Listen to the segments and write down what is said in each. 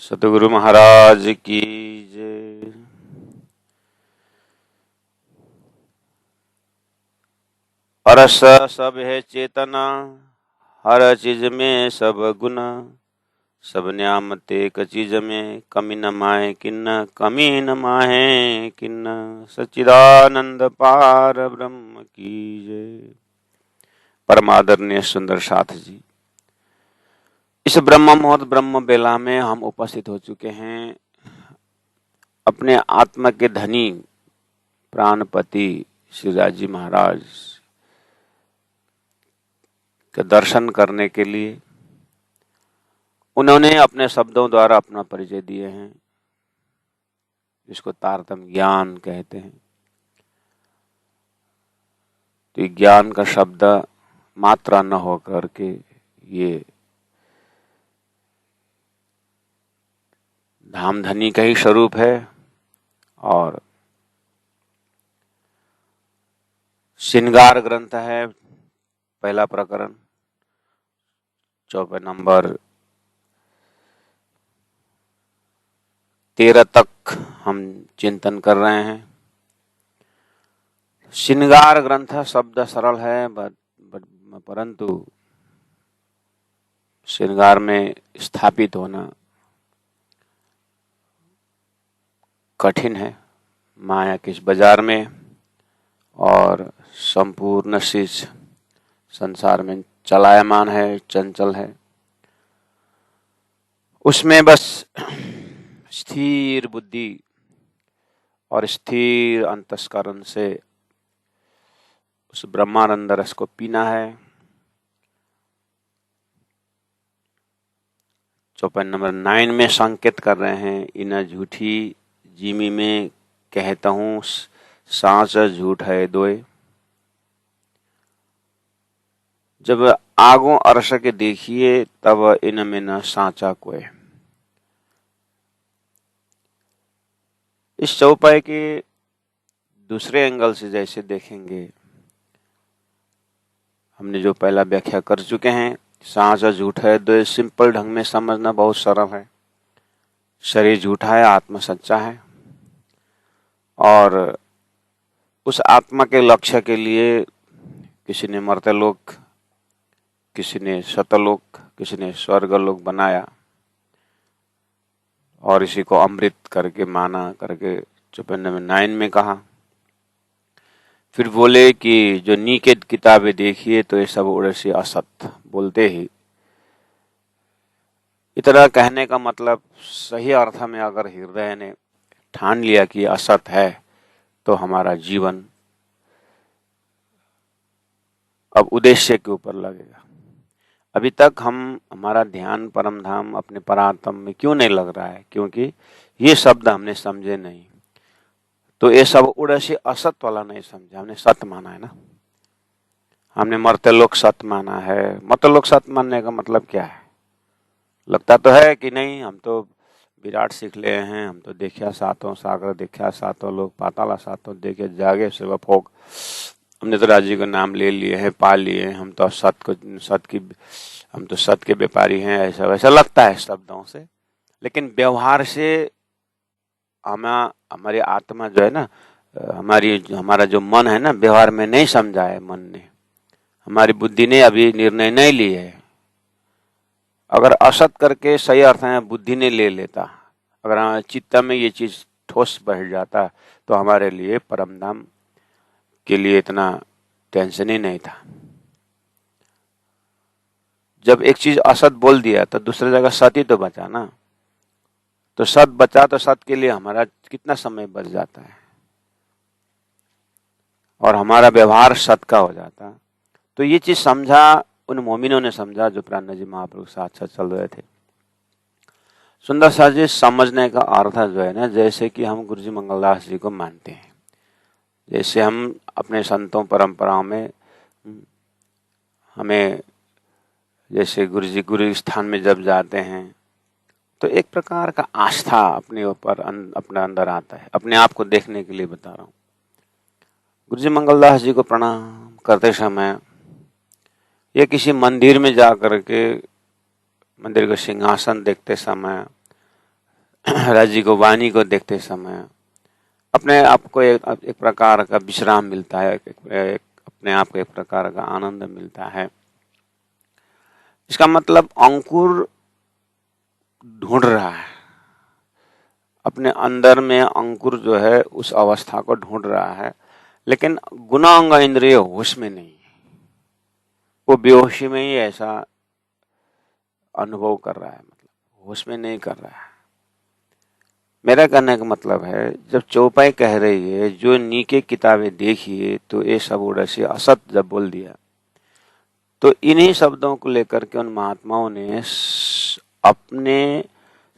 सतगुरु महाराज की जय। अरस सब है चेतना, हर चीज में सब गुण, सब न्यामते एक चीज में, कमी न माहे किन्न, कमी न माहे किन्न। सच्चिदानंद पार ब्रह्म की जय। परमादरणीय सुंदर साथ जी, इस ब्रह्म मुहूर्त ब्रह्म बेला में हम उपस्थित हो चुके हैं अपने आत्मा के धनी प्राणपति श्री राजी महाराज के दर्शन करने के लिए। उन्होंने अपने शब्दों द्वारा अपना परिचय दिए हैं, जिसको तारतम्य ज्ञान कहते हैं। तो ये ज्ञान का शब्द मात्रा न होकर के ये धामधनी का ही स्वरूप है। और श्रृंगार ग्रंथ है, पहला प्रकरण 14 नंबर 13 तक हम चिंतन कर रहे हैं। श्रृंगार ग्रंथ शब्द सरल है, परंतु श्रृंगार में स्थापित होना कठिन है। माया के इस बाजार में और संपूर्ण चीज संसार में चलायमान है, चंचल है, उसमें बस स्थिर बुद्धि और स्थिर अंतस्करण से उस ब्रह्मानंद रस को पीना है। 54 नंबर 9 में संकेत कर रहे हैं, इन झूठी जिमी में कहता हूँ, सांस झूठ है दोए। जब आगो अरस के देखिए, तब इनमें न सांचा कोई। इस चौपाई के दूसरे एंगल से जैसे देखेंगे, हमने जो पहला व्याख्या कर चुके हैं, सांस झूठ है दोए सिंपल ढंग में समझना बहुत सरल है। शरीर झूठा है, आत्मा सच्चा है, और उस आत्मा के लक्ष्य के लिए किसी ने मर्त्यलोक, किसी ने सतलोक, किसी ने स्वर्गलोक बनाया और इसी को अमृत करके माना करके 54 में कहा। फिर बोले कि जो नीके किताबें देखिए तो ये सब उड़सी असत। बोलते ही इतना कहने का मतलब सही अर्थ में अगर हृदय ने ठान लिया कि असत है, तो हमारा जीवन अब उद्देश्य के ऊपर लगेगा। अभी तक हमारा ध्यान परम धाम अपने परात्म में क्यों नहीं लग रहा है? क्योंकि ये शब्द हमने समझे नहीं। तो ये सब उड़सी असत वाला नहीं समझा, हमने सत माना है ना। हमने मर्त्यलोक सत माना है। मर्त्यलोक सत मानने का मतलब क्या है? लगता तो है कि नहीं, हम तो विराट सीख ले हैं, हम तो देखा सातों सागर, देखा सातों लोग, पाताला सातों देखे, जागे सेवा भोग, हमने तो राजी का नाम ले लिए हैं, पा लिए हैं, हम तो हम तो सत के व्यापारी हैं। ऐसा वैसा लगता है शब्दों से, लेकिन व्यवहार से हमारी आत्मा जो है ना, हमारा जो मन है ना, व्यवहार में नहीं समझा है। मन ने, हमारी बुद्धि ने अभी निर्णय नहीं लिए है। अगर असत करके सही अर्थ में बुद्धि ने ले लेता, अगर चित्त में ये चीज ठोस बैठ जाता, तो हमारे लिए परम धाम के लिए इतना टेंशन ही नहीं था। जब एक चीज असत बोल दिया तो दूसरी जगह सत ही तो बचा ना। तो सत बचा तो सत के लिए हमारा कितना समय बच जाता है और हमारा व्यवहार सत का हो जाता। तो ये चीज समझा, उन मोमिनों ने समझा जो प्राण जी महाप्रभु के साथ साथ चल रहे थे। सुंदर सा जी समझने का अर्थ जो है ना, जैसे कि हम गुरु जी मंगलदास जी को मानते हैं, जैसे हम अपने संतों परंपराओं में हमें जैसे गुरु स्थान में जब जाते हैं तो एक प्रकार का आस्था अपने ऊपर अपने अंदर आता है। अपने आप को देखने के लिए बता रहा हूँ। गुरु जी मंगलदास जी को प्रणाम करते समय या किसी मंदिर में जा करके मंदिर का सिंहासन देखते समय रस जी को, वाणी को देखते समय अपने आप को एक प्रकार का विश्राम मिलता है, अपने आप को एक प्रकार का आनंद मिलता है। इसका मतलब अंकुर ढूंढ रहा है, अपने अंदर में अंकुर जो है उस अवस्था को ढूंढ रहा है, लेकिन गुणांग इंद्रिय होश में नहीं है, वो बेहोशी में ही ऐसा अनुभव कर रहा है, मतलब होश में नहीं कर रहा है। मेरा कहने का मतलब है, जब चौपाई कह रही है जो नीके किताबें देखिए तो ये सब उड़से असत जब बोल दिया, तो इन्हीं शब्दों को लेकर के उन महात्माओं ने अपने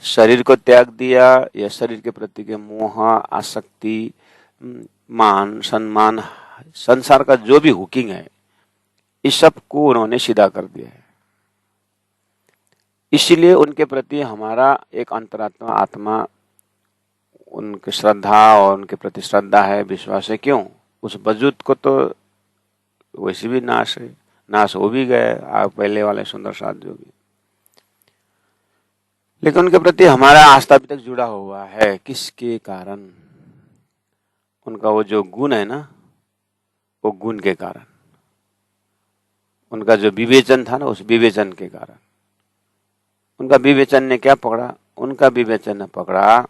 शरीर को त्याग दिया, या शरीर के प्रति के मोह, आसक्ति, मान सम्मान, संसार का जो भी हुकिंग है, इस सब को उन्होंने सीधा कर दिया है। इसीलिए उनके प्रति हमारा एक अंतरात्मा आत्मा, उनकी श्रद्धा और उनके प्रति श्रद्धा है, विश्वास है। क्यों? उस वजूद को तो वैसे भी नाश है, नाश हो भी गए आप पहले वाले सुंदर साथ जो भी, लेकिन उनके प्रति हमारा आस्था अभी तक जुड़ा हुआ है। किसके कारण? उनका वो जो गुण है ना, वो गुण के कारण, उनका जो विवेचन था ना, उस विवेचन के कारण। उनका विवेचन ने क्या पकड़ा? उनका विवेचन ने पकड़ा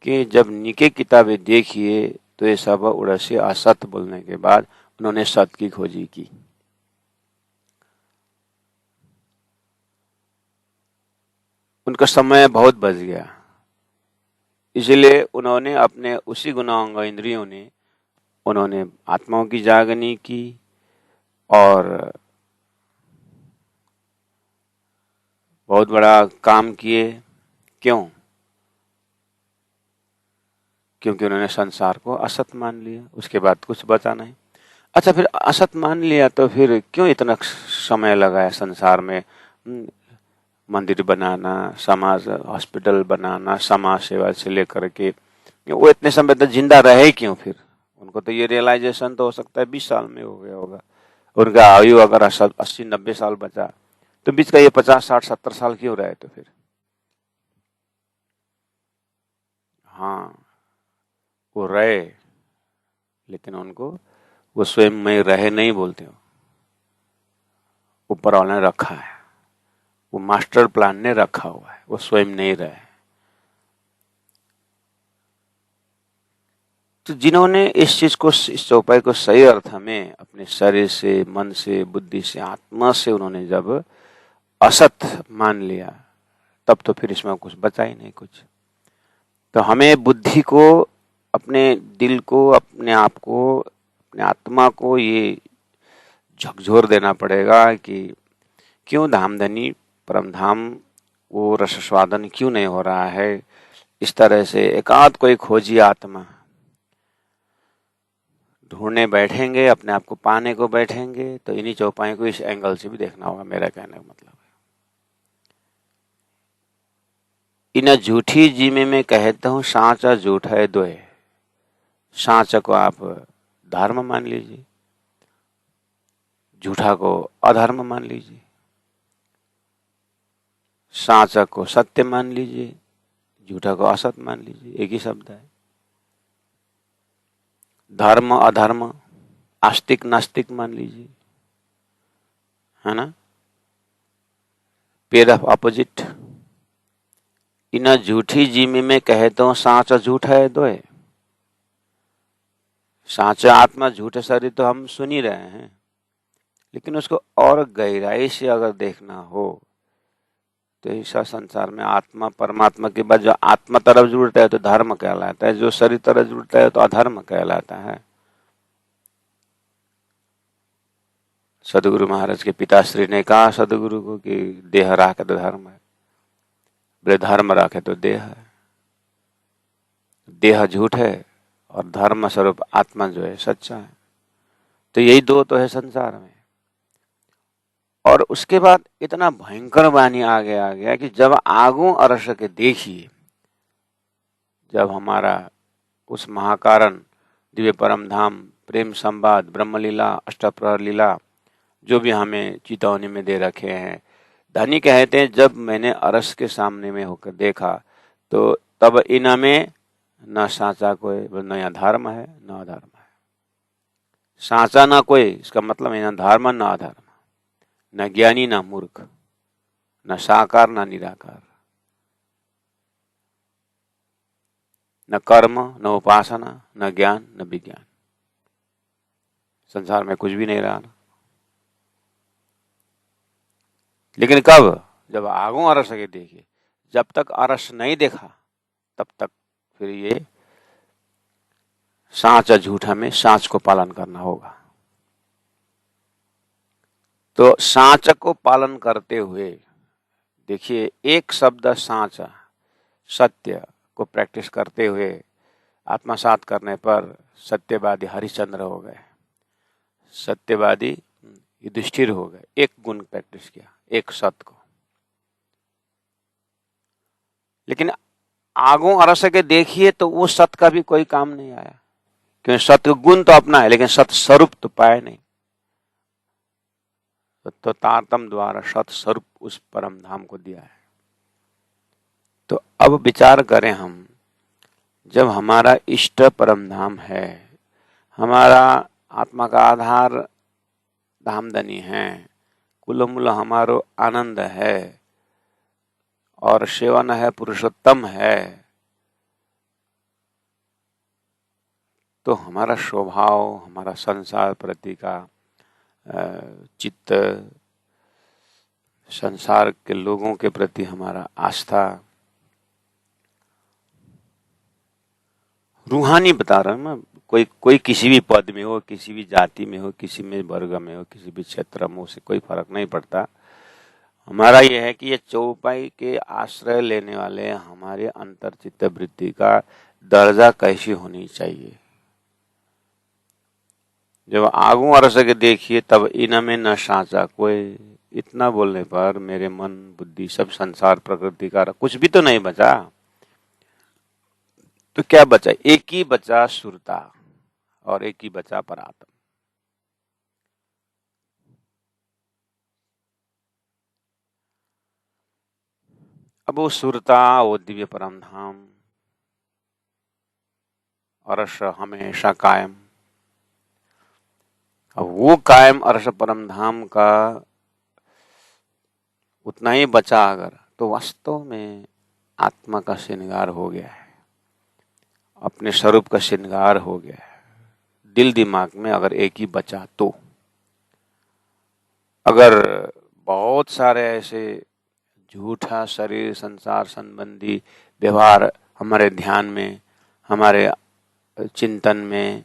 कि जब नीके किताबें देखिए तो ये सब उड़से असत बोलने के बाद उन्होंने सत की खोजी की। उनका समय बहुत बच गया, इसलिए उन्होंने अपने उसी गुणांग इंद्रियों ने उन्होंने आत्माओं की जागनी की और बहुत बड़ा काम किए। क्यों? क्योंकि उन्होंने संसार को असत मान लिया, उसके बाद कुछ बचा नहीं। अच्छा, फिर असत मान लिया तो फिर क्यों इतना समय लगाया संसार में? मंदिर बनाना, समाज हॉस्पिटल बनाना, समाज सेवा से लेकर के, वो इतने समय तक जिंदा रहे क्यों? फिर उनको तो ये रियलाइजेशन तो हो सकता है 20 साल में हो गया होगा। उनका आयु अगर 80-90 साल बचा, तो बीच का ये 50-60-70 साल क्यों रहे? तो फिर हाँ, वो रहे, लेकिन उनको वो स्वयं में रहे नहीं बोलते हो, ऊपर वाले ने रखा है, वो मास्टर प्लान ने रखा हुआ है, वो स्वयं नहीं रहे। तो जिन्होंने इस चीज को, इस चौपाई को सही अर्थ में अपने शरीर से, मन से, बुद्धि से, आत्मा से उन्होंने जब असत मान लिया, तब तो फिर इसमें कुछ बचा ही नहीं कुछ। तो हमें बुद्धि को, अपने दिल को, अपने आप को, अपने आत्मा को ये झकझोर देना पड़ेगा कि क्यों धामधनी परम धाम वो रसस्वादन क्यों नहीं हो रहा है। इस तरह से एकांत कोई खोजी आत्मा ढूंढने बैठेंगे, अपने आप को पाने को बैठेंगे, तो इन्हीं चौपाई को इस एंगल से भी देखना होगा। मेरा कहने का मतलब है, इन झूठी जीमे में कहता हूं सांचा झूठ है दोए। सांचा को आप धर्म मान लीजिए, झूठा को अधर्म मान लीजिए, सांचा को सत्य मान लीजिए, झूठा को असत मान लीजिए, एक ही शब्द है। धर्म अधर्म, आस्तिक नास्तिक मान लीजिए, है ना, पेयर ऑफ अपोजिट। इन झूठी जीमी में कहते हो सांचा झूठ है दोए। सांचा आत्मा, झूठे शरीर तो हम सुन ही रहे हैं, लेकिन उसको और गहराई से अगर देखना हो तो ऐसा संसार में आत्मा परमात्मा के बाद जो आत्मा तरफ जुड़ता है तो धर्म कहलाता है, जो शरीर तरफ जुड़ता है तो अधर्म कहलाता है। सदगुरु महाराज के पिताश्री ने कहा सदगुरु को कि देह राखे तो धर्म है, बोले धर्म राखे तो देह है। देह झूठ है और धर्म स्वरूप आत्मा जो है सच्चा है। तो यही दो तो है संसार में। और उसके बाद इतना भयंकर वाणी आ गया कि जब आगू अरस के देखिए, जब हमारा उस महाकारण दिव्य परम धाम प्रेम संवाद ब्रह्मलीला अष्टप्रहर लीला जो भी हमें चेतावनी में दे रखे हैं, धनी कहते हैं जब मैंने अरस के सामने में होकर देखा तो तब इनमें न साचा कोई, न धर्म है न अधर्म है। साचा न कोई, इसका मतलब है न धर्म न अधर्म, न ज्ञानी न मूर्ख, न साकार न निराकार, न कर्म न उपासना, न ज्ञान न विज्ञान। संसार में कुछ भी नहीं रहा। लेकिन कब? जब आगो अरस के देखिए। जब तक अरस नहीं देखा तब तक फिर ये साच और झूठा में साच को पालन करना होगा। तो साच को पालन करते हुए देखिए, एक शब्द साच, सत्य को प्रैक्टिस करते हुए आत्मसात करने पर सत्यवादी हरिश्चंद्र हो गए, सत्यवादी युधिष्ठिर हो गए। एक गुण प्रैक्टिस किया, एक सत्य को। लेकिन आगो अरस के देखिए तो वो सत्य का भी कोई काम नहीं आया, क्योंकि सत्य गुण तो अपना है लेकिन सत्य स्वरूप तो पाए नहीं। तो तारतम द्वारा सत्य स्वरूप उस परम धाम को दिया है। तो अब विचार करें हम, जब हमारा इष्ट परम धाम है, हमारा आत्मा का आधार धामधनी है, कुलमूल हमारो आनंद है और सेवन है पुरुषोत्तम है, तो हमारा स्वभाव, हमारा संसार प्रति का चित्त, संसार के लोगों के प्रति हमारा आस्था, रूहानी बता रहा हूं मैं, कोई किसी भी पद में हो, किसी भी जाति में हो, किसी में वर्ग में हो, किसी भी क्षेत्र में, उसे कोई फर्क नहीं पड़ता। हमारा यह है कि ये चौपाई के आश्रय लेने वाले हमारे अंतर्चित्त वृत्ति का दर्जा कैसी होनी चाहिए। जब आगू अरस के देखिए तब इनमें न साचा कोई, इतना बोलने पर मेरे मन बुद्धि सब संसार प्रकृति का कुछ भी तो नहीं बचा। तो क्या बचा? एक ही बचा सुरता और एक ही बचा परात्म। अब वो सुरता, वो दिव्य परम धाम अरस हमेशा कायम। अब वो कायम अरस परम धाम का उतना ही बचा अगर, तो वास्तव में आत्मा का श्रृंगार हो गया है, अपने स्वरूप का श्रृंगार हो गया है। दिल दिमाग में अगर एक ही बचा तो, अगर बहुत सारे ऐसे झूठा शरीर संसार संबंधी व्यवहार हमारे ध्यान में, हमारे चिंतन में,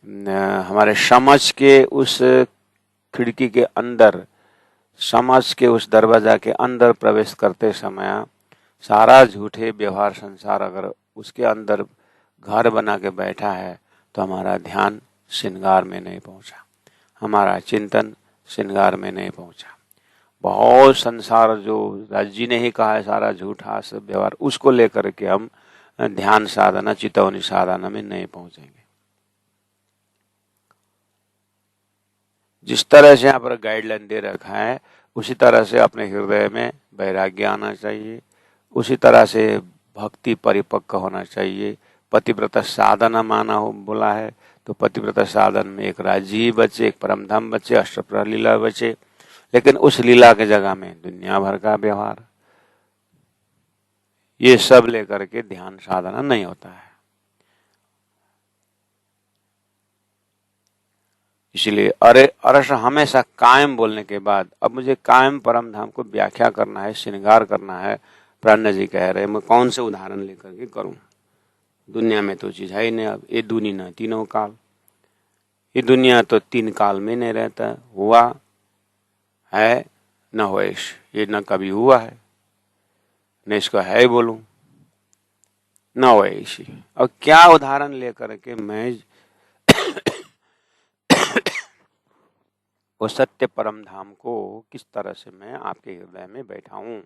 हमारे समझ के उस खिड़की के अंदर, समझ के उस दरवाजा के अंदर प्रवेश करते समय सारा झूठे व्यवहार संसार अगर उसके अंदर घर बना के बैठा है, तो हमारा ध्यान श्रृंगार में नहीं पहुंचा, हमारा चिंतन श्रृंगार में नहीं पहुंचा। बहुत संसार जो राज जी ने ही कहा है सारा झूठा सब व्यवहार, उसको लेकर के हम ध्यान साधना, चितौनी साधना में नहीं पहुंचेंगे। जिस तरह से यहाँ पर गाइडलाइन दे रखा है उसी तरह से अपने हृदय में वैराग्य आना चाहिए, उसी तरह से भक्ति परिपक्व होना चाहिए। पतिव्रता साधना माना हो बोला है, तो पतिव्रता साधन में एक राज्य बचे, एक परमधाम बचे, अष्टप्रहर लीला बचे, लेकिन उस लीला के जगह में दुनिया भर का व्यवहार, ये सब लेकर के ध्यान साधना नहीं होता है। इसलिए अरे अरस हमेशा कायम बोलने के बाद अब मुझे कायम परम धाम को व्याख्या करना है, श्रृंगार करना है। प्राण जी कह रहे मैं कौन से उदाहरण लेकर के करूं? दुनिया में तो चीज है ही नहीं। अब ये दुनिया तीनों काल, ये दुनिया तो तीन काल में नहीं रहता, हुआ है न होश, ये न कभी हुआ है न इसको है बोलूं न होश। और क्या उदाहरण लेकर के मैं वो सत्य परम धाम को किस तरह से मैं आपके हृदय में बैठाऊं?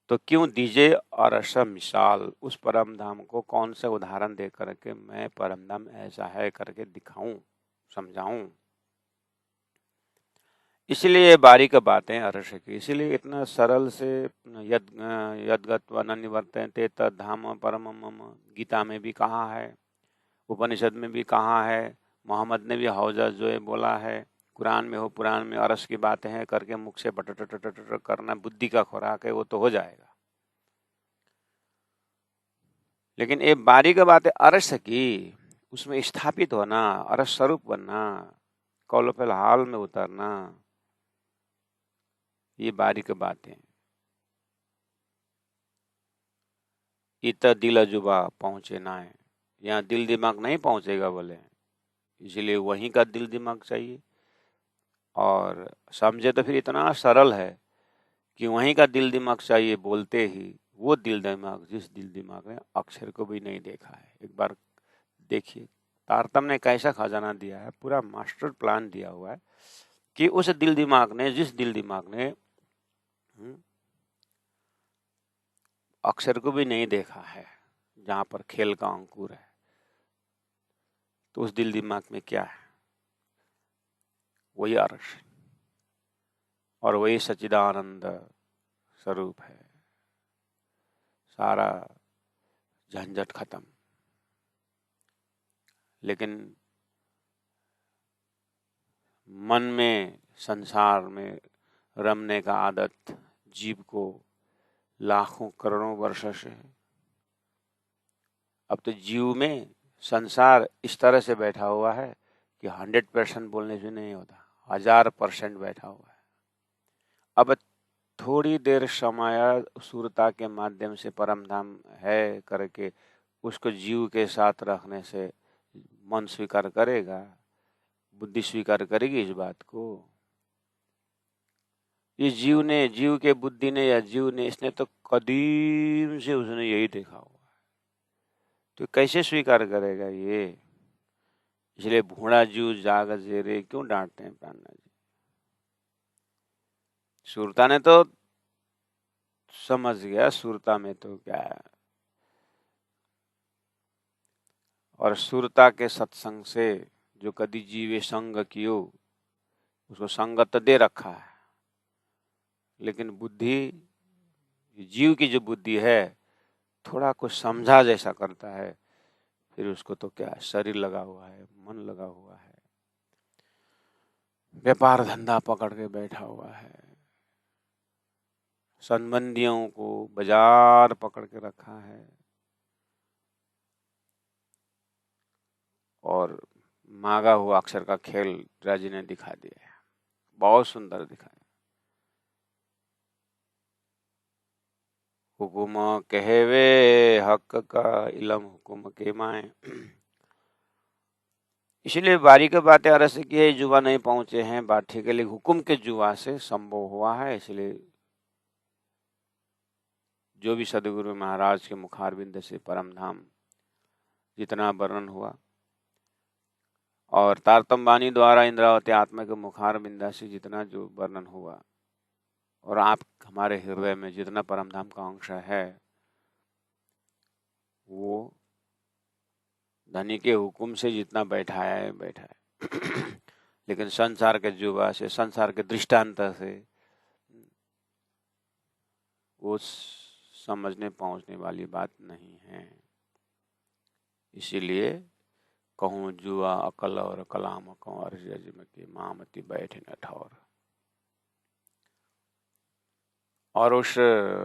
तो क्यों दीजिए और ऐसा मिसाल, उस परम धाम को कौन से उदाहरण दे करके मैं परम धाम ऐसा है करके दिखाऊं, समझाऊं? इसलिए बारीक बातें अरस की, इसलिए इतना सरल से यद यद्गत्वा न निवर्तन्ते तद्धाम परमं मम, गीता में भी कहा है, उपनिषद में भी कहा है, मोहम्मद ने भी हौजा जो है बोला है, कुरान में हो पुराण में अरस की बातें हैं करके मुख से बट करना बुद्धि का खुराक है, वो तो हो जाएगा। लेकिन ये बारीक बातें अरस की, उसमें स्थापित होना, अरस स्वरूप बनना, कौल हाल में उतरना, ये बारीक बातें। इत दिल जुबा पहुंचे ना है, यहाँ दिल दिमाग नहीं पहुंचेगा बोले, इसलिए वहीं का दिल दिमाग चाहिए। और समझे तो फिर इतना सरल है कि वहीं का दिल दिमाग चाहिए बोलते ही, वो दिल दिमाग जिस दिल दिमाग ने अक्षर को भी नहीं देखा है। एक बार देखिए तारतम्य ने कैसा खजाना दिया है, पूरा मास्टर प्लान दिया हुआ है कि उस दिल दिमाग ने, जिस दिल दिमाग ने अक्षर को भी नहीं देखा है, जहां पर खेल का अंकुर है, तो उस दिल दिमाग में क्या है? वही अर्श और वही सच्चिदानंद स्वरूप है। सारा झंझट खत्म। लेकिन मन में, संसार में रमने का आदत जीव को लाखों करोड़ों वर्षों से है। अब तो जीव में संसार इस तरह से बैठा हुआ है कि 100% बोलने से नहीं होता, 1000% बैठा हुआ है। अब थोड़ी देर समय सुरता के माध्यम से परम धाम है करके उसको जीव के साथ रखने से मन स्वीकार करेगा, बुद्धि स्वीकार करेगी इस बात को? ये जीव ने, जीव के बुद्धि ने या जीव ने, इसने तो कदीम से उसने यही देखा हुआ है, तो कैसे स्वीकार करेगा ये? इसलिए भूड़ा जीव जाग जेरे क्यों डांटते हैं प्राणनाथ जी? सुरता ने तो समझ गया, सुरता में तो क्या है, और सुरता के सत्संग से जो कदी जीवे संग कियो, उसको संगत दे रखा है। लेकिन बुद्धि, जीव की जो बुद्धि है, थोड़ा कुछ समझा जैसा करता है, फिर उसको तो क्या, शरीर लगा हुआ है, मन लगा हुआ है, व्यापार धंधा पकड़ के बैठा हुआ है, संबंधियों को बाजार पकड़ के रखा है, और मांगा हुआ अक्षर का खेल राजी ने दिखा दिया है, बहुत सुंदर दिखाया। हुकुम कहवे हक का इलम हुकुम के माए। इसलिए बारीक बातें अरस की है, जुआ नहीं पहुंचे हैं, बात ठीक है, लेकिन हुकुम के जुआ से संभव हुआ है। इसलिए जो भी सदगुरु महाराज के मुखारबिंद से परम धाम जितना वर्णन हुआ, और तारतम वाणी द्वारा इंद्रावती आत्मा के मुखारबिंदा से जितना जो वर्णन हुआ, और आप हमारे हृदय में जितना परम धाम का अंश है, वो धनी के हुक्म से जितना बैठा है बैठा है। लेकिन संसार के जुबा से, संसार के दृष्टांत से वो समझने पहुंचने वाली बात नहीं है। इसीलिए कहूँ जुआ अकल और कलाम कहूँ अर्ज में की मामती बैठे न ठौर। और उस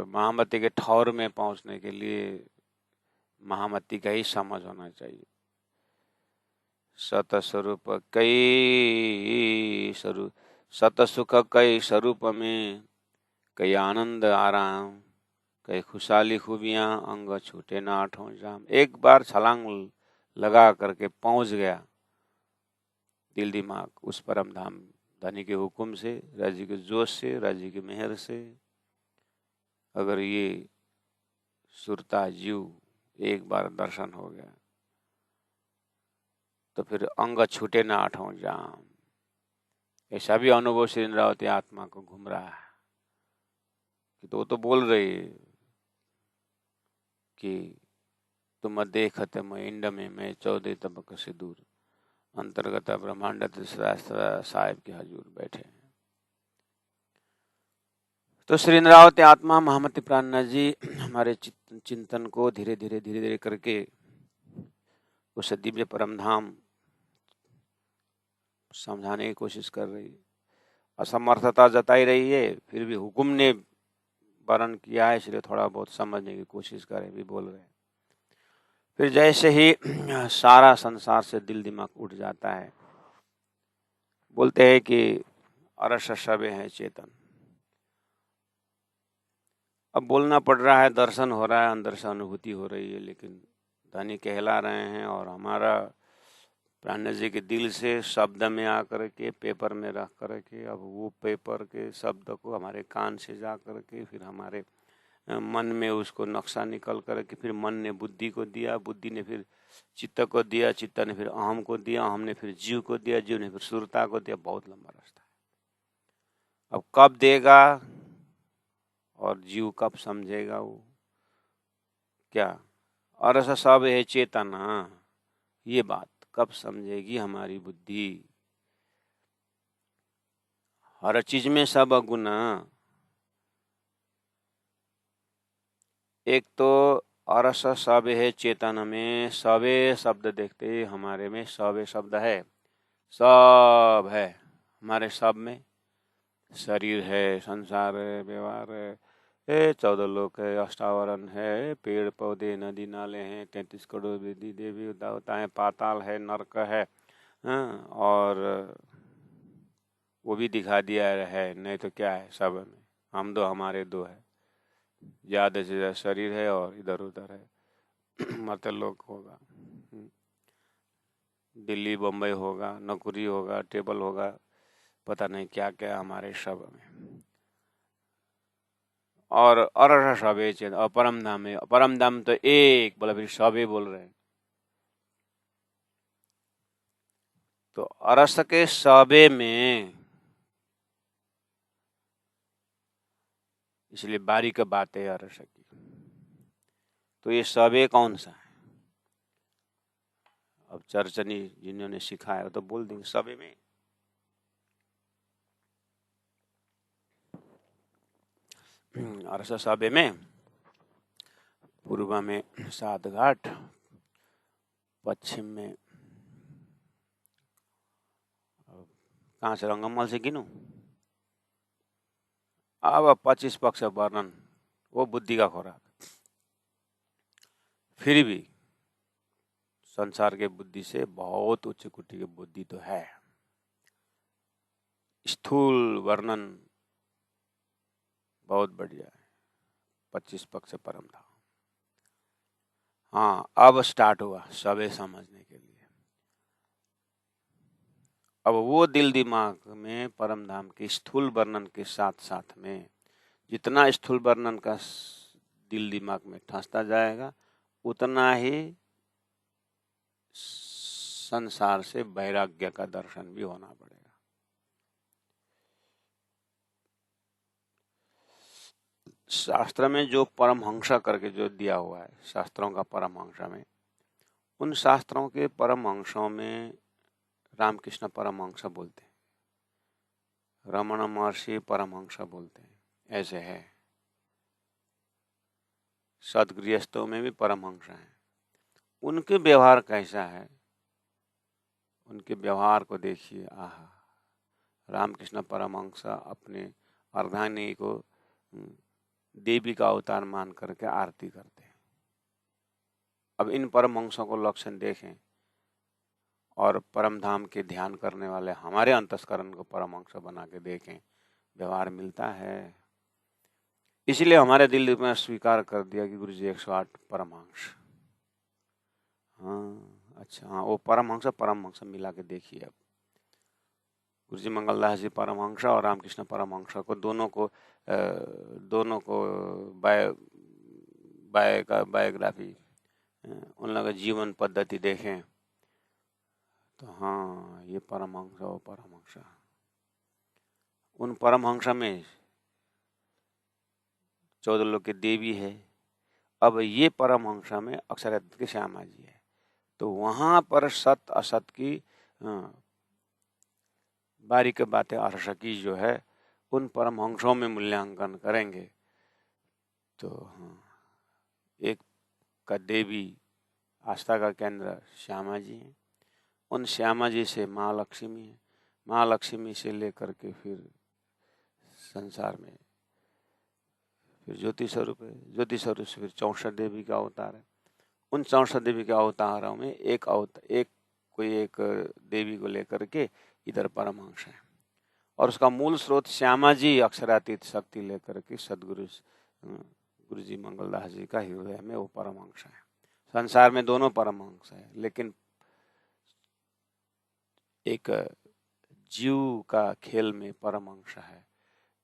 महामती के ठौर में पहुंचने के लिए महामती का ही समझ होना चाहिए। सत स्वरूप कई स्वरूप, सत सुख कई स्वरूप में, कई आनंद आराम, कई खुशहाली खूबियां, अंग छूटे ना आठों जाम। एक बार छलांग लगा करके पहुंच गया दिल दिमाग उस परम धाम, धनी के हुक्म से, राजी के जोश से, राजी की मेहर से। अगर ये सुरता जीव एक बार दर्शन हो गया तो फिर अंग छूटे ना आठों जाम। ऐसा भी अनुभव श्री इंद्रावती आत्मा को घूम रहा है कि तो वो तो बोल रही है कि तुम देखत मैं इंड में, मैं 14 तबक से दूर, अंतर्गत ब्रह्मांड साहिब के हजूर बैठे हैं। तो श्री नरावती आत्मा महामती प्राणनाथ जी हमारे चिंतन को धीरे धीरे करके उस दिव्य परम धाम समझाने की कोशिश कर रही है। असमर्थता जताई रही है, फिर भी हुकुम ने वर्ण किया है, इसलिए थोड़ा बहुत समझने की कोशिश करें भी बोल रहे हैं। फिर जैसे ही सारा संसार से दिल दिमाग उठ जाता है, बोलते हैं कि अरस सबे है चेतन। अब बोलना पड़ रहा है, दर्शन हो रहा है, अंदर से अनुभूति हो रही है, लेकिन धनी कहला रहे हैं और हमारा प्राणनाथ जी के दिल से शब्द में आकर के पेपर में रख कर के अब वो पेपर के शब्द को हमारे कान से जा कर के फिर हमारे मन में उसको नक्शा निकल कर के फिर मन ने बुद्धि को दिया, बुद्धि ने फिर चित्त को दिया, चित्त ने फिर अहम को दिया, अहम ने फिर जीव को दिया, जीव ने फिर सुरता को दिया। बहुत लंबा रास्ता है। अब कब देगा और जीव कब समझेगा वो क्या और ऐसा सब है चेतना, ये बात कब समझेगी हमारी बुद्धि। हर चीज में सब गुना, एक तो अरस सब है चेतन में सबे शब्द देखते हमारे में सबे शब्द है, सब है हमारे सब में। शरीर है, संसार है, व्यवहार है, 14 लोक है, अष्टावरण है, पेड़ पौधे नदी नाले हैं, 33 करोड़ विधि देवी देवताएं, पाताल है, नरक है, और वो भी दिखा दिया है, नहीं तो क्या है सब में। हम दो हमारे दो है, ज़्यादा से ज़्यादा शरीर है और इधर उधर है। मतलब लोग होगा, दिल्ली बम्बई होगा, नौकरी होगा, टेबल होगा, पता नहीं क्या क्या हमारे सब में। और सबे चेत और परम धाम है, परम धाम तो एक बोला, फिर सबे बोल रहे हैं। तो अरस के सबे में, इसलिए बारीक बात है अरस की। तो ये सबे कौन सा है? अब चर्चनी जिन्होंने सिखाया तो बोल देंगे सबे में। अरस सबे में पूर्व में 7 घाट, पश्चिम में कहाँ से रंगमल से गिनूं? अब 25 पक्ष वर्णन, वो बुद्धि का खुराक। फिर भी संसार के बुद्धि से बहुत उच्च कोटि की बुद्धि तो है। स्थूल वर्णन बहुत बढ़िया है, 25 पक्ष परम धाम। हाँ, अब स्टार्ट हुआ सबे समझने के लिए। अब वो दिल दिमाग में परम धाम के स्थूल वर्णन के साथ साथ में जितना स्थूल वर्णन का दिल दिमाग में ठसता जाएगा, उतना ही संसार से वैराग्य का दर्शन भी होना पड़ेगा। शास्त्र में जो परमहंसा करके जो दिया हुआ है, शास्त्रों का परमहंसा में, उन शास्त्रों के परमहंसों में रामकृष्ण परमहंसा बोलते हैं, रमण महर्षि परमहंसा बोलते हैं, ऐसे है। सदगृहस्थों में भी परमहंसा है। उनके व्यवहार कैसा है, उनके व्यवहार को देखिए। आहा, रामकृष्ण परमहंसा अपने अर्धांगिनी को देवी का अवतार मान करके आरती करते हैं। अब इन परमहंसों को लक्षण देखें और परम धाम के ध्यान करने वाले हमारे अंतस्करण को परमहंस बना के देखें, व्यवहार मिलता है। इसलिए हमारे दिल में स्वीकार कर दिया कि गुरु जी 108 परमहंस। हाँ, अच्छा, हाँ, वो परमहंस मिला के देखिए। अब गुरु जी मंगलदास जी परमहंस और रामकृष्ण परमहंस को दोनों को बायोग्राफी, उन लोगों का जीवन पद्धति देखें तो हाँ, ये परमहंस वो परमहंस। उन परमहंस में 14 लोक की देवी है। अब ये परमहंस में अक्षर के श्यामा जी है। तो वहां पर सत असत की बारीक बातें अरस की जो है उन परमहंसों में मूल्यांकन करेंगे तो एक का देवी आस्था का केंद्र श्यामा जी हैं, उन श्यामा जी से माँ लक्ष्मी है, माँ लक्ष्मी से लेकर के फिर संसार में फिर ज्योति स्वरूप है, ज्योति स्वरूप से फिर 64 देवी का अवतार है। उन 64 देवी के अवतारों में एक देवी को लेकर के इधर परमहंस है और उसका मूल स्रोत श्यामा जी अक्षरातीत शक्ति लेकर के सदगुरु गुरु जी मंगलदास जी का हृदय में वो परमहंस है। संसार में दोनों परमहंस है, लेकिन एक जीव का खेल में परमहंस है,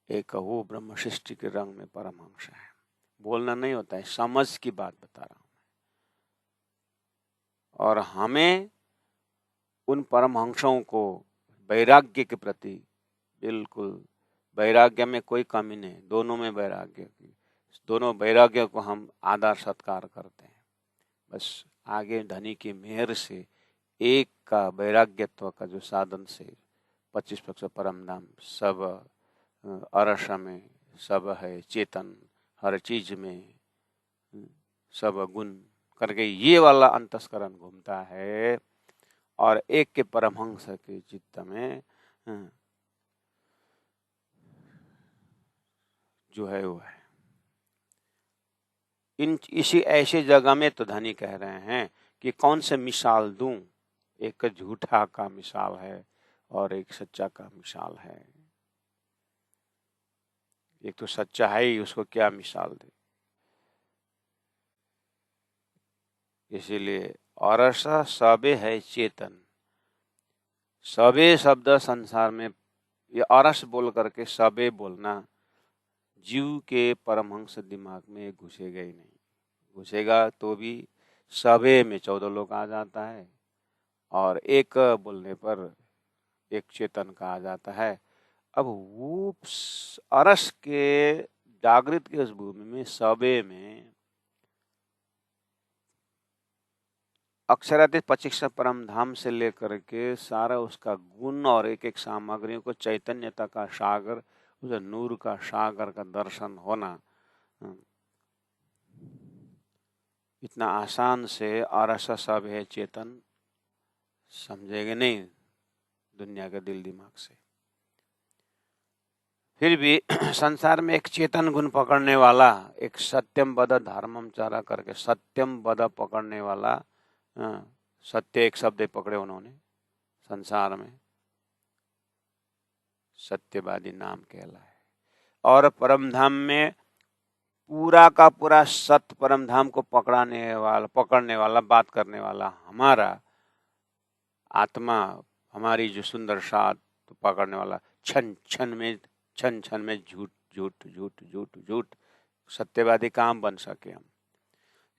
एक वो ब्रह्म सृष्टि के रंग में परमहंस है। बोलना नहीं होता है, समझ की बात बता रहा हूं मैं। और हमें उन परमहंसों को वैराग्य के प्रति बिल्कुल, वैराग्य में कोई कमी नहीं, दोनों में वैराग्य की, दोनों वैराग्य को हम आदर सत्कार करते हैं। बस आगे धनी की मेहर से एक का वैराग्यत्व का जो साधन से 25% परम धाम सब अरस में सब है चेतन, हर चीज में सब गुण करके ये वाला अंतस्करण घूमता है और एक के परमहंस के चित्त में जो है वो है। इसी ऐसे जगह में तो धनी कह रहे हैं कि कौन से मिसाल दूं, एक झूठा का मिसाल है और एक सच्चा का मिसाल है। एक तो सच्चा है ही, उसको क्या मिसाल दे। इसीलिए अरसा सबे है चेतन, सबे शब्द संसार में ये अरस बोल करके सबे बोलना जीव के परमहंस दिमाग में घुसेगा ही नहीं। घुसेगा तो भी सबे में 14 लोग आ जाता है और एक बोलने पर एक चेतन का आ जाता है। अब वो अरस के जागृत के उस भूमि में सबे में अक्षरातीत 25 परम धाम से लेकर के सारा उसका गुण और एक एक सामग्रियों को चैतन्यता का सागर, उस नूर का सागर का दर्शन होना इतना आसान से अरस सब है चेतन समझेंगे नहीं दुनिया के दिल दिमाग से। फिर भी संसार में एक चेतन गुण पकड़ने वाला, एक सत्यम बद धर्मम चारा करके सत्यम बद पकड़ने वाला, सत्य एक शब्द पकड़े उन्होंने संसार में, सत्यवादी नाम कहलाए। और परमधाम में पूरा का पूरा सत्य परमधाम को पकड़ने वाला बात करने वाला हमारा आत्मा, हमारी जो सुंदर साथ पकड़ने वाला, क्षण क्षण में झूठ झूठ झूठ झूठ झूठ सत्यवादी काम बन सके हम।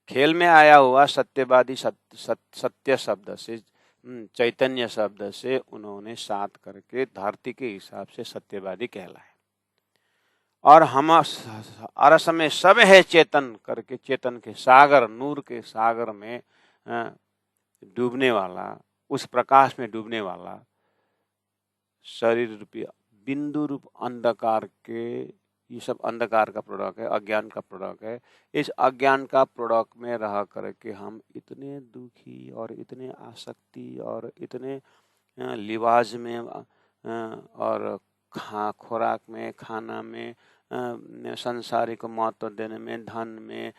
खेल में आया हुआ सत्यवादी सत्य शब्द से, चैतन्य शब्द से उन्होंने साथ करके धरती के हिसाब से सत्यवादी कहलाए। और हम अरस में सब है चेतन करके चेतन के सागर, नूर के सागर में डूबने वाला, उस प्रकाश में डूबने वाला, शरीर रूपी बिंदु रूप अंधकार के, ये सब अंधकार का प्रोडक्ट है, अज्ञान का प्रोडक्ट है। इस अज्ञान का प्रोडक्ट में रह करके हम इतने दुखी और इतने आसक्ति और इतने लिवाज में और खुराक में, खाना में, संसारिक महत्व देने में, धन में,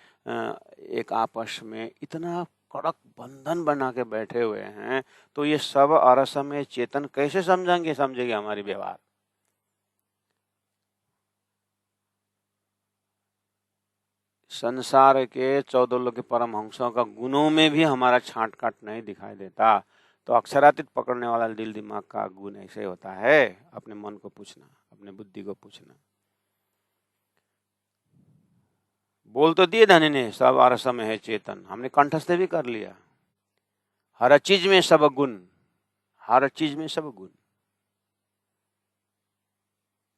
एक आपस में इतना कड़क बंधन बना के बैठे हुए हैं। तो ये सब अरस में चेतन कैसे समझेंगे हमारी व्यवहार। संसार के 14 लोग के परमहंसों का गुणों में भी हमारा छांट काट नहीं दिखाई देता। तो अक्षरातीत पकड़ने वाला दिल दिमाग का गुण ऐसे होता है। अपने मन को पूछना, अपने बुद्धि को पूछना। बोल तो दिए धनी ने सब अरस में है चेतन, हमने कंठस्थ भी कर लिया। हर चीज में सब गुण, हर चीज में सब गुण।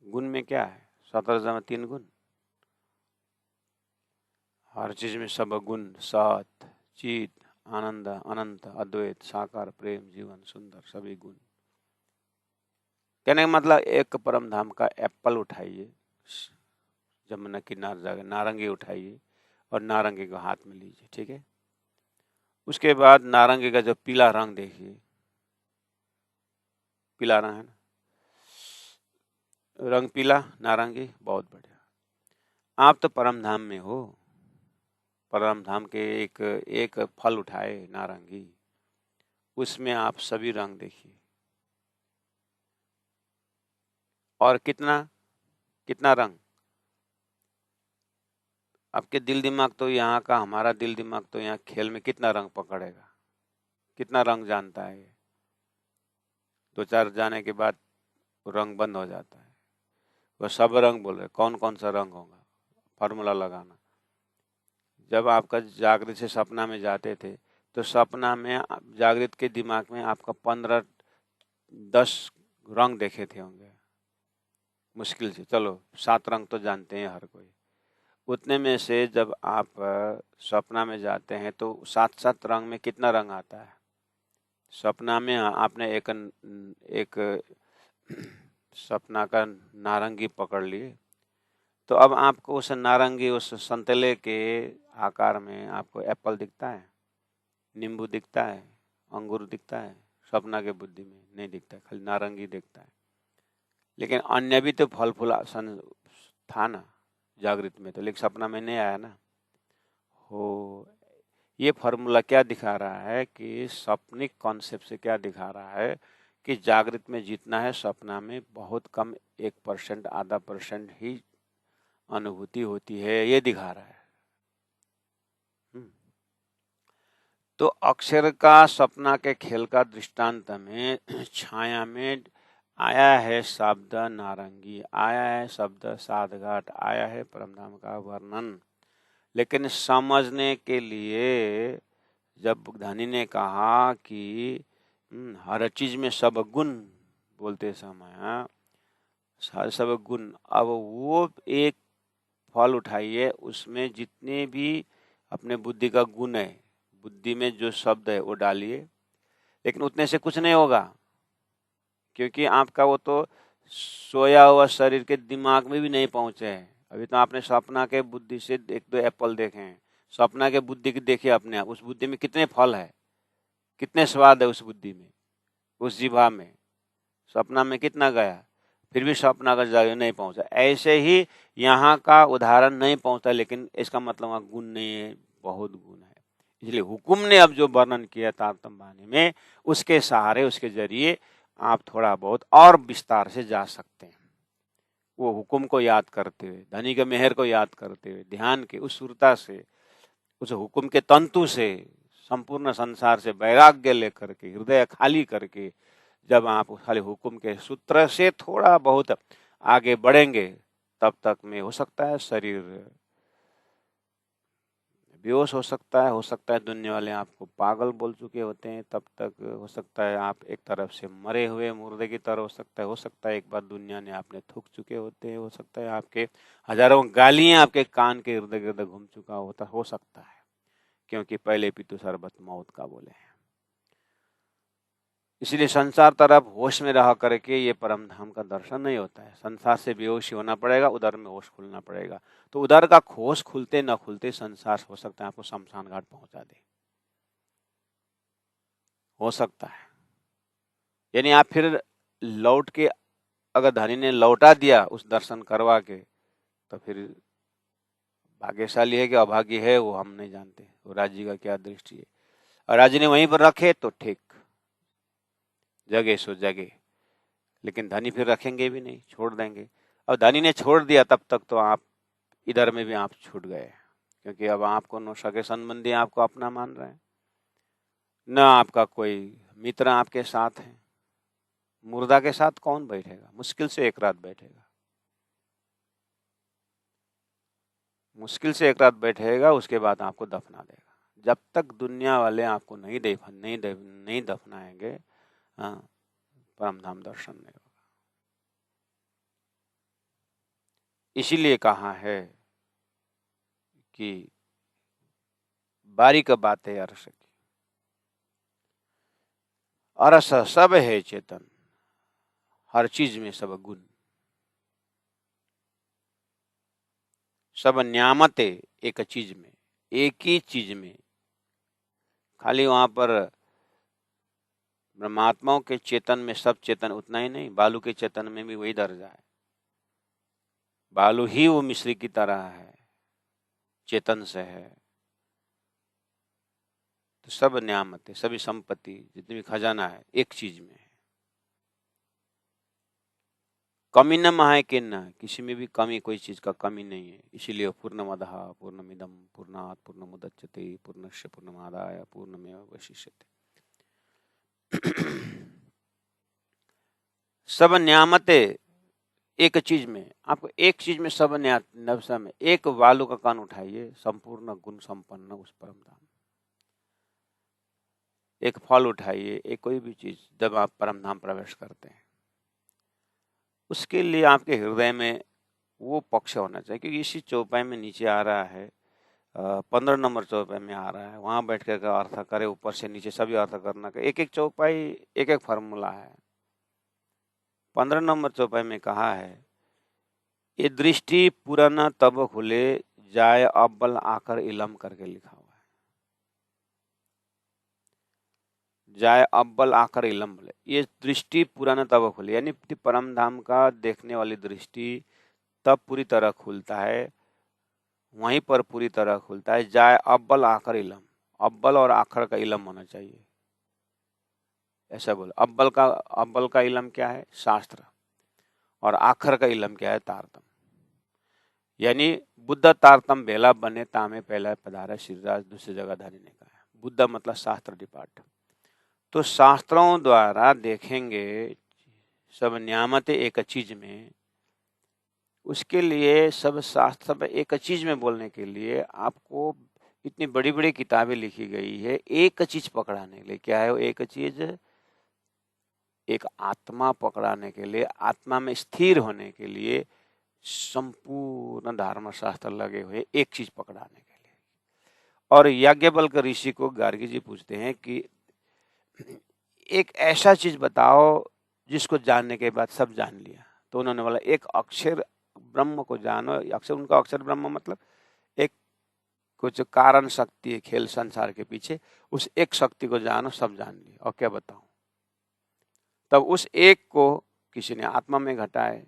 गुण में क्या है? 17 में 3 गुण। हर चीज में सब गुण, सत, चित, आनंद, अनंत, अद्वैत, साकार, प्रेम, जीवन, सुंदर, सभी गुण। कहने का मतलब एक परम धाम का एप्पल उठाइए, जमुना किनारे जाकर नारंगी उठाइए और नारंगी को हाथ में लीजिए, ठीक है। उसके बाद नारंगी का जो पीला रंग देखिए, पीला रंग है ना, रंग पीला नारंगी, बहुत बढ़िया। आप तो परम धाम में हो, परम धाम के एक एक फल उठाए नारंगी, उसमें आप सभी रंग देखिए। और कितना कितना रंग, आपके दिल दिमाग तो यहाँ का, हमारा दिल दिमाग तो यहाँ खेल में कितना रंग पकड़ेगा, कितना रंग जानता है ये। दो चार जाने के बाद रंग बंद हो जाता है। वो सब रंग बोल रहे, कौन कौन सा रंग होगा, फार्मूला लगाना। जब आपका जागृत से सपना में जाते थे तो सपना में जागृत के दिमाग में आपका 15-10 रंग देखे थे होंगे मुश्किल से, चलो 7 रंग तो जानते हैं हर कोई। उतने में से जब आप सपना में जाते हैं तो 7-7 रंग में कितना रंग आता है। सपना में आपने एक सपना का नारंगी पकड़ लिए, तो अब आपको उस नारंगी, उस संतरे के आकार में आपको एप्पल दिखता है, नींबू दिखता है, अंगूर दिखता है, सपना के बुद्धि में नहीं दिखता है, खाली नारंगी दिखता है। लेकिन अन्य भी तो फल फूल था ना जागृत में तो, लेकिन सपना में नहीं आया ना। हो, ये फॉर्मूला क्या दिखा रहा है कि सपनिक कॉन्सेप्ट से क्या दिखा रहा है कि जागृत में जितना है सपना में बहुत कम, 1%, आधा % ही अनुभूति होती है, ये दिखा रहा है। तो अक्षर का सपना के खेल का दृष्टांत में छाया में आया है शब्द नारंगी, आया है शब्द साधघाट, आया है परमधाम का वर्णन। लेकिन समझने के लिए जब धनी ने कहा कि हर चीज में सब गुण बोलते समय सब गुण, अब वो एक फल उठाइए, उसमें जितने भी अपने बुद्धि का गुण है, बुद्धि में जो शब्द है वो डालिए, लेकिन उतने से कुछ नहीं होगा, क्योंकि आपका वो तो सोया हुआ शरीर के दिमाग में भी नहीं पहुंचे है। अभी तो आपने सपना के बुद्धि से 1-2 एप्पल देखे हैं, सपना के बुद्धि की देखिए अपने आप, उस बुद्धि में कितने फल है, कितने स्वाद है उस बुद्धि में, उस जीभा में, सपना में कितना गया, फिर भी सपना का जगह नहीं पहुंचा। ऐसे ही यहाँ का उदाहरण नहीं पहुंचा, लेकिन इसका मतलब वहाँ गुण नहीं है, बहुत गुण है। इसलिए हुकुम ने अब जो वर्णन किया तारतम्य वाणी में, उसके सहारे, उसके जरिए आप थोड़ा बहुत और विस्तार से जा सकते हैं। वो हुकुम को याद करते हुए, धनी के मेहर को याद करते हुए, ध्यान के उस सुरता से, उस हुकुम के तंतु से, संपूर्ण संसार से वैराग्य लेकर के, हृदय खाली करके जब आप खाली हुकुम के सूत्र से थोड़ा बहुत आगे बढ़ेंगे, तब तक में हो सकता है शरीर बेहोश हो सकता है दुनिया वाले आपको पागल बोल चुके होते हैं, तब तक हो सकता है आप एक तरफ से मरे हुए मुर्दे की तरह, हो सकता है एक बार दुनिया ने आपने थूक चुके होते हैं, हो सकता है आपके हजारों गालियां आपके कान के इर्द गिर्द घूम चुका होता, हो सकता है, क्योंकि पहले पितु सरबत मौत का बोले हैं। इसलिए संसार तरफ होश में रह करके ये परम धाम का दर्शन नहीं होता है, संसार से बेहोशी होना पड़ेगा, उधर में होश खुलना पड़ेगा। तो उधर का होश खुलते न खुलते संसार हो सकता है आपको शमशान घाट पहुंचा दे, हो सकता है। यानी आप फिर लौट के, अगर धनी ने लौटा दिया उस दर्शन करवा के, तो फिर भाग्यशाली है कि अभागी है वो हम नहीं जानते, वो राज्य का क्या दृष्टि है। और राज्य ने वहीं पर रखे तो ठीक, जगे सो जगे, लेकिन धनी फिर रखेंगे भी नहीं, छोड़ देंगे। और धनी ने छोड़ दिया तब तक तो आप इधर में भी आप छूट गए, क्योंकि अब आपको न सगे संबंधी आपको अपना मान रहे हैं, न आपका कोई मित्र आपके साथ है। मुर्दा के साथ कौन बैठेगा, मुश्किल से एक रात बैठेगा, मुश्किल से एक रात बैठेगा, उसके बाद आपको दफना देगा। जब तक दुनिया वाले आपको नहीं दफनाएंगे, हाँ, परमधाम दर्शन नहीं होगा। इसीलिए कहा है कि बारीक बात है अरस की, अरस सब है चेतन, हर चीज में सब गुण, सब न्यामते एक चीज में, एक ही चीज में। खाली वहां पर ब्रह्मात्माओं के चेतन में सब चेतन उतना ही नहीं, बालू के चेतन में भी वही दर्जा है। बालू ही वो मिश्री की तरह है, चेतन से है। तो सब न्यामतें, सभी संपत्ति, जितनी भी खजाना है, एक चीज में है। कमी न माहे कि न, किसी में भी कमी, कोई चीज का कमी नहीं है। इसीलिए पूर्णमदः पूर्णमिदं पूर्णात् पूर्णमुदच्यते पूर्णस्य पूर्णमादाय पूर्णमेवावशिष्यते। सब न्यामते एक चीज में, आपको एक चीज में सब नवसा में, एक बालू का कान उठाइए, संपूर्ण गुण संपन्न उस परम धाम। एक फल उठाइए, एक कोई भी चीज, जब आप परम धाम प्रवेश करते हैं, उसके लिए आपके हृदय में वो पक्ष होना चाहिए। क्योंकि इसी चौपाई में नीचे आ रहा है, 15 नंबर चौपाई में आ रहा है, वहां बैठ कर का अर्थ करे, ऊपर से नीचे सभी अर्थ करना का एक एक चौपाई, एक एक फॉर्मूला है। 15 नंबर चौपाई में कहा है, ये दृष्टि पुराना तब खुले जाए अव्वल आकर इलम करके लिखा हुआ है। जाए अव्वल आकर इलम बोले, ये दृष्टि पुराना तब खुले, यानी परम धाम का देखने वाली दृष्टि तब पूरी तरह खुलता है, वहीं पर पूरी तरह खुलता है। जाए अव्वल आखिर इलम, अव्वल और आखिर का इलम होना चाहिए, ऐसा बोलो। अव्वल का इलम क्या है? शास्त्र। और आखिर का इलम क्या है? तारतम। यानी बुद्ध तारतम बेला बने तामे पहला पधारा श्रीराज दूसरी जगह धारी ने कहा है। बुद्ध मतलब शास्त्र डिपार्ट। तो शास्त्रों द्वारा देखेंगे सब न्यामतें एक चीज में, उसके लिए सब शास्त्र में एक चीज में बोलने के लिए आपको इतनी बड़ी बड़ी किताबें लिखी गई है एक चीज पकड़ाने के लिए। क्या है वो एक चीज? एक आत्मा पकड़ाने के लिए, आत्मा में स्थिर होने के लिए संपूर्ण धर्म शास्त्र लगे हुए एक चीज पकड़ाने के लिए। और याज्ञवल्क्य ऋषि को गार्गी जी पूछते हैं कि एक ऐसा चीज बताओ जिसको जानने के बाद सब जान लिया। तो उन्होंने बोला एक अक्षर ब्रह्म को जानो। अक्षर, उनका अक्षर ब्रह्म मतलब एक कुछ कारण शक्ति है खेल संसार के पीछे, उस एक शक्ति को जानो, सब जान लिया। और क्या बताऊं? तब उस एक को किसी ने आत्मा में घटा है,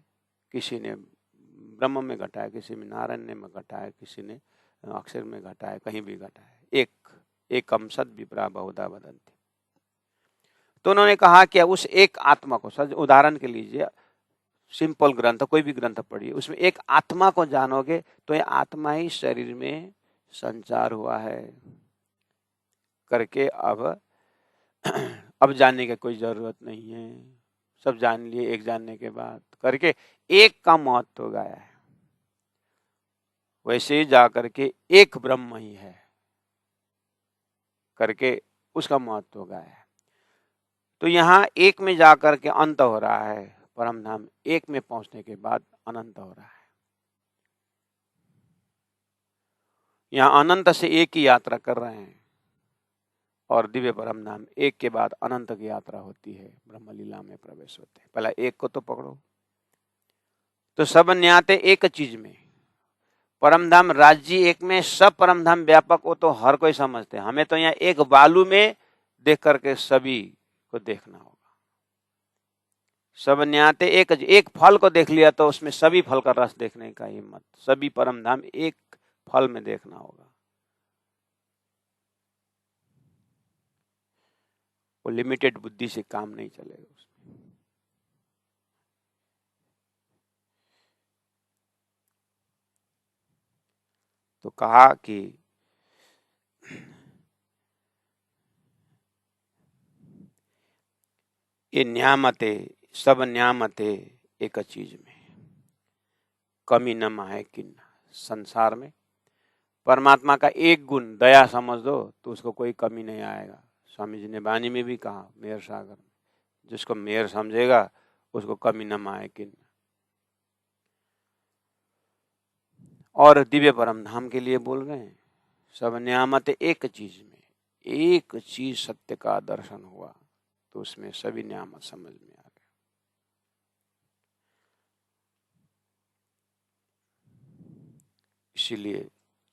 किसी ने ब्रह्म में घटा है, किसी में नारायण में घटा है, किसी ने अक्षर में घटा है, कहीं भी घटा है। एक सद विप्रा बहुधा वदन्ति। तो उन्होंने कहा कि उस एक आत्मा को, सच उदाहरण के लीजिए, सिंपल ग्रंथ, कोई भी ग्रंथ पढ़िए, उसमें एक आत्मा को जानोगे तो ये आत्मा ही शरीर में संचार हुआ है करके अब जानने की कोई जरूरत नहीं है, सब जान लिए एक जानने के बाद करके एक का महत्व गाया है। वैसे ही जाकर के एक ब्रह्म ही है करके उसका महत्व गाया है। तो यहाँ एक में जाकर के अंत हो रहा है, परम धाम एक में पहुंचने के बाद अनंत हो रहा है। यहाँ अनंत से एक की यात्रा कर रहे हैं और दिव्य परम धाम एक के बाद अनंत की यात्रा होती है, ब्रह्म लीला में प्रवेश होते हैं। पहला एक को तो पकड़ो। तो सब न्याते एक चीज में, परम धाम राज्य एक में, सब परम धाम व्यापक हो तो हर कोई समझते हैं। हमें तो यहाँ एक बालू में देख करके सभी को देखना होगा। सब न्याते एक फल को देख लिया तो उसमें सभी फल का रस देखने का हिम्मत, सभी परम धाम एक फल में देखना होगा। वो लिमिटेड बुद्धि से काम नहीं चलेगा उसमें। तो कहा कि ये न्यामते, सब न्यामते एक चीज में, कमी न माहे किन्ना। संसार में परमात्मा का एक गुण दया समझ दो तो उसको कोई कमी नहीं आएगा। स्वामी जी ने वाणी में भी कहा, मेयर सागर में, जिसको मेयर समझेगा उसको कमी न माहे किन्ना। और दिव्य परम धाम के लिए बोल रहे हैं, सब न्यामत एक चीज में, एक चीज सत्य का दर्शन हुआ तो उसमें सभी न्यामत समझ में आ गया। इसीलिए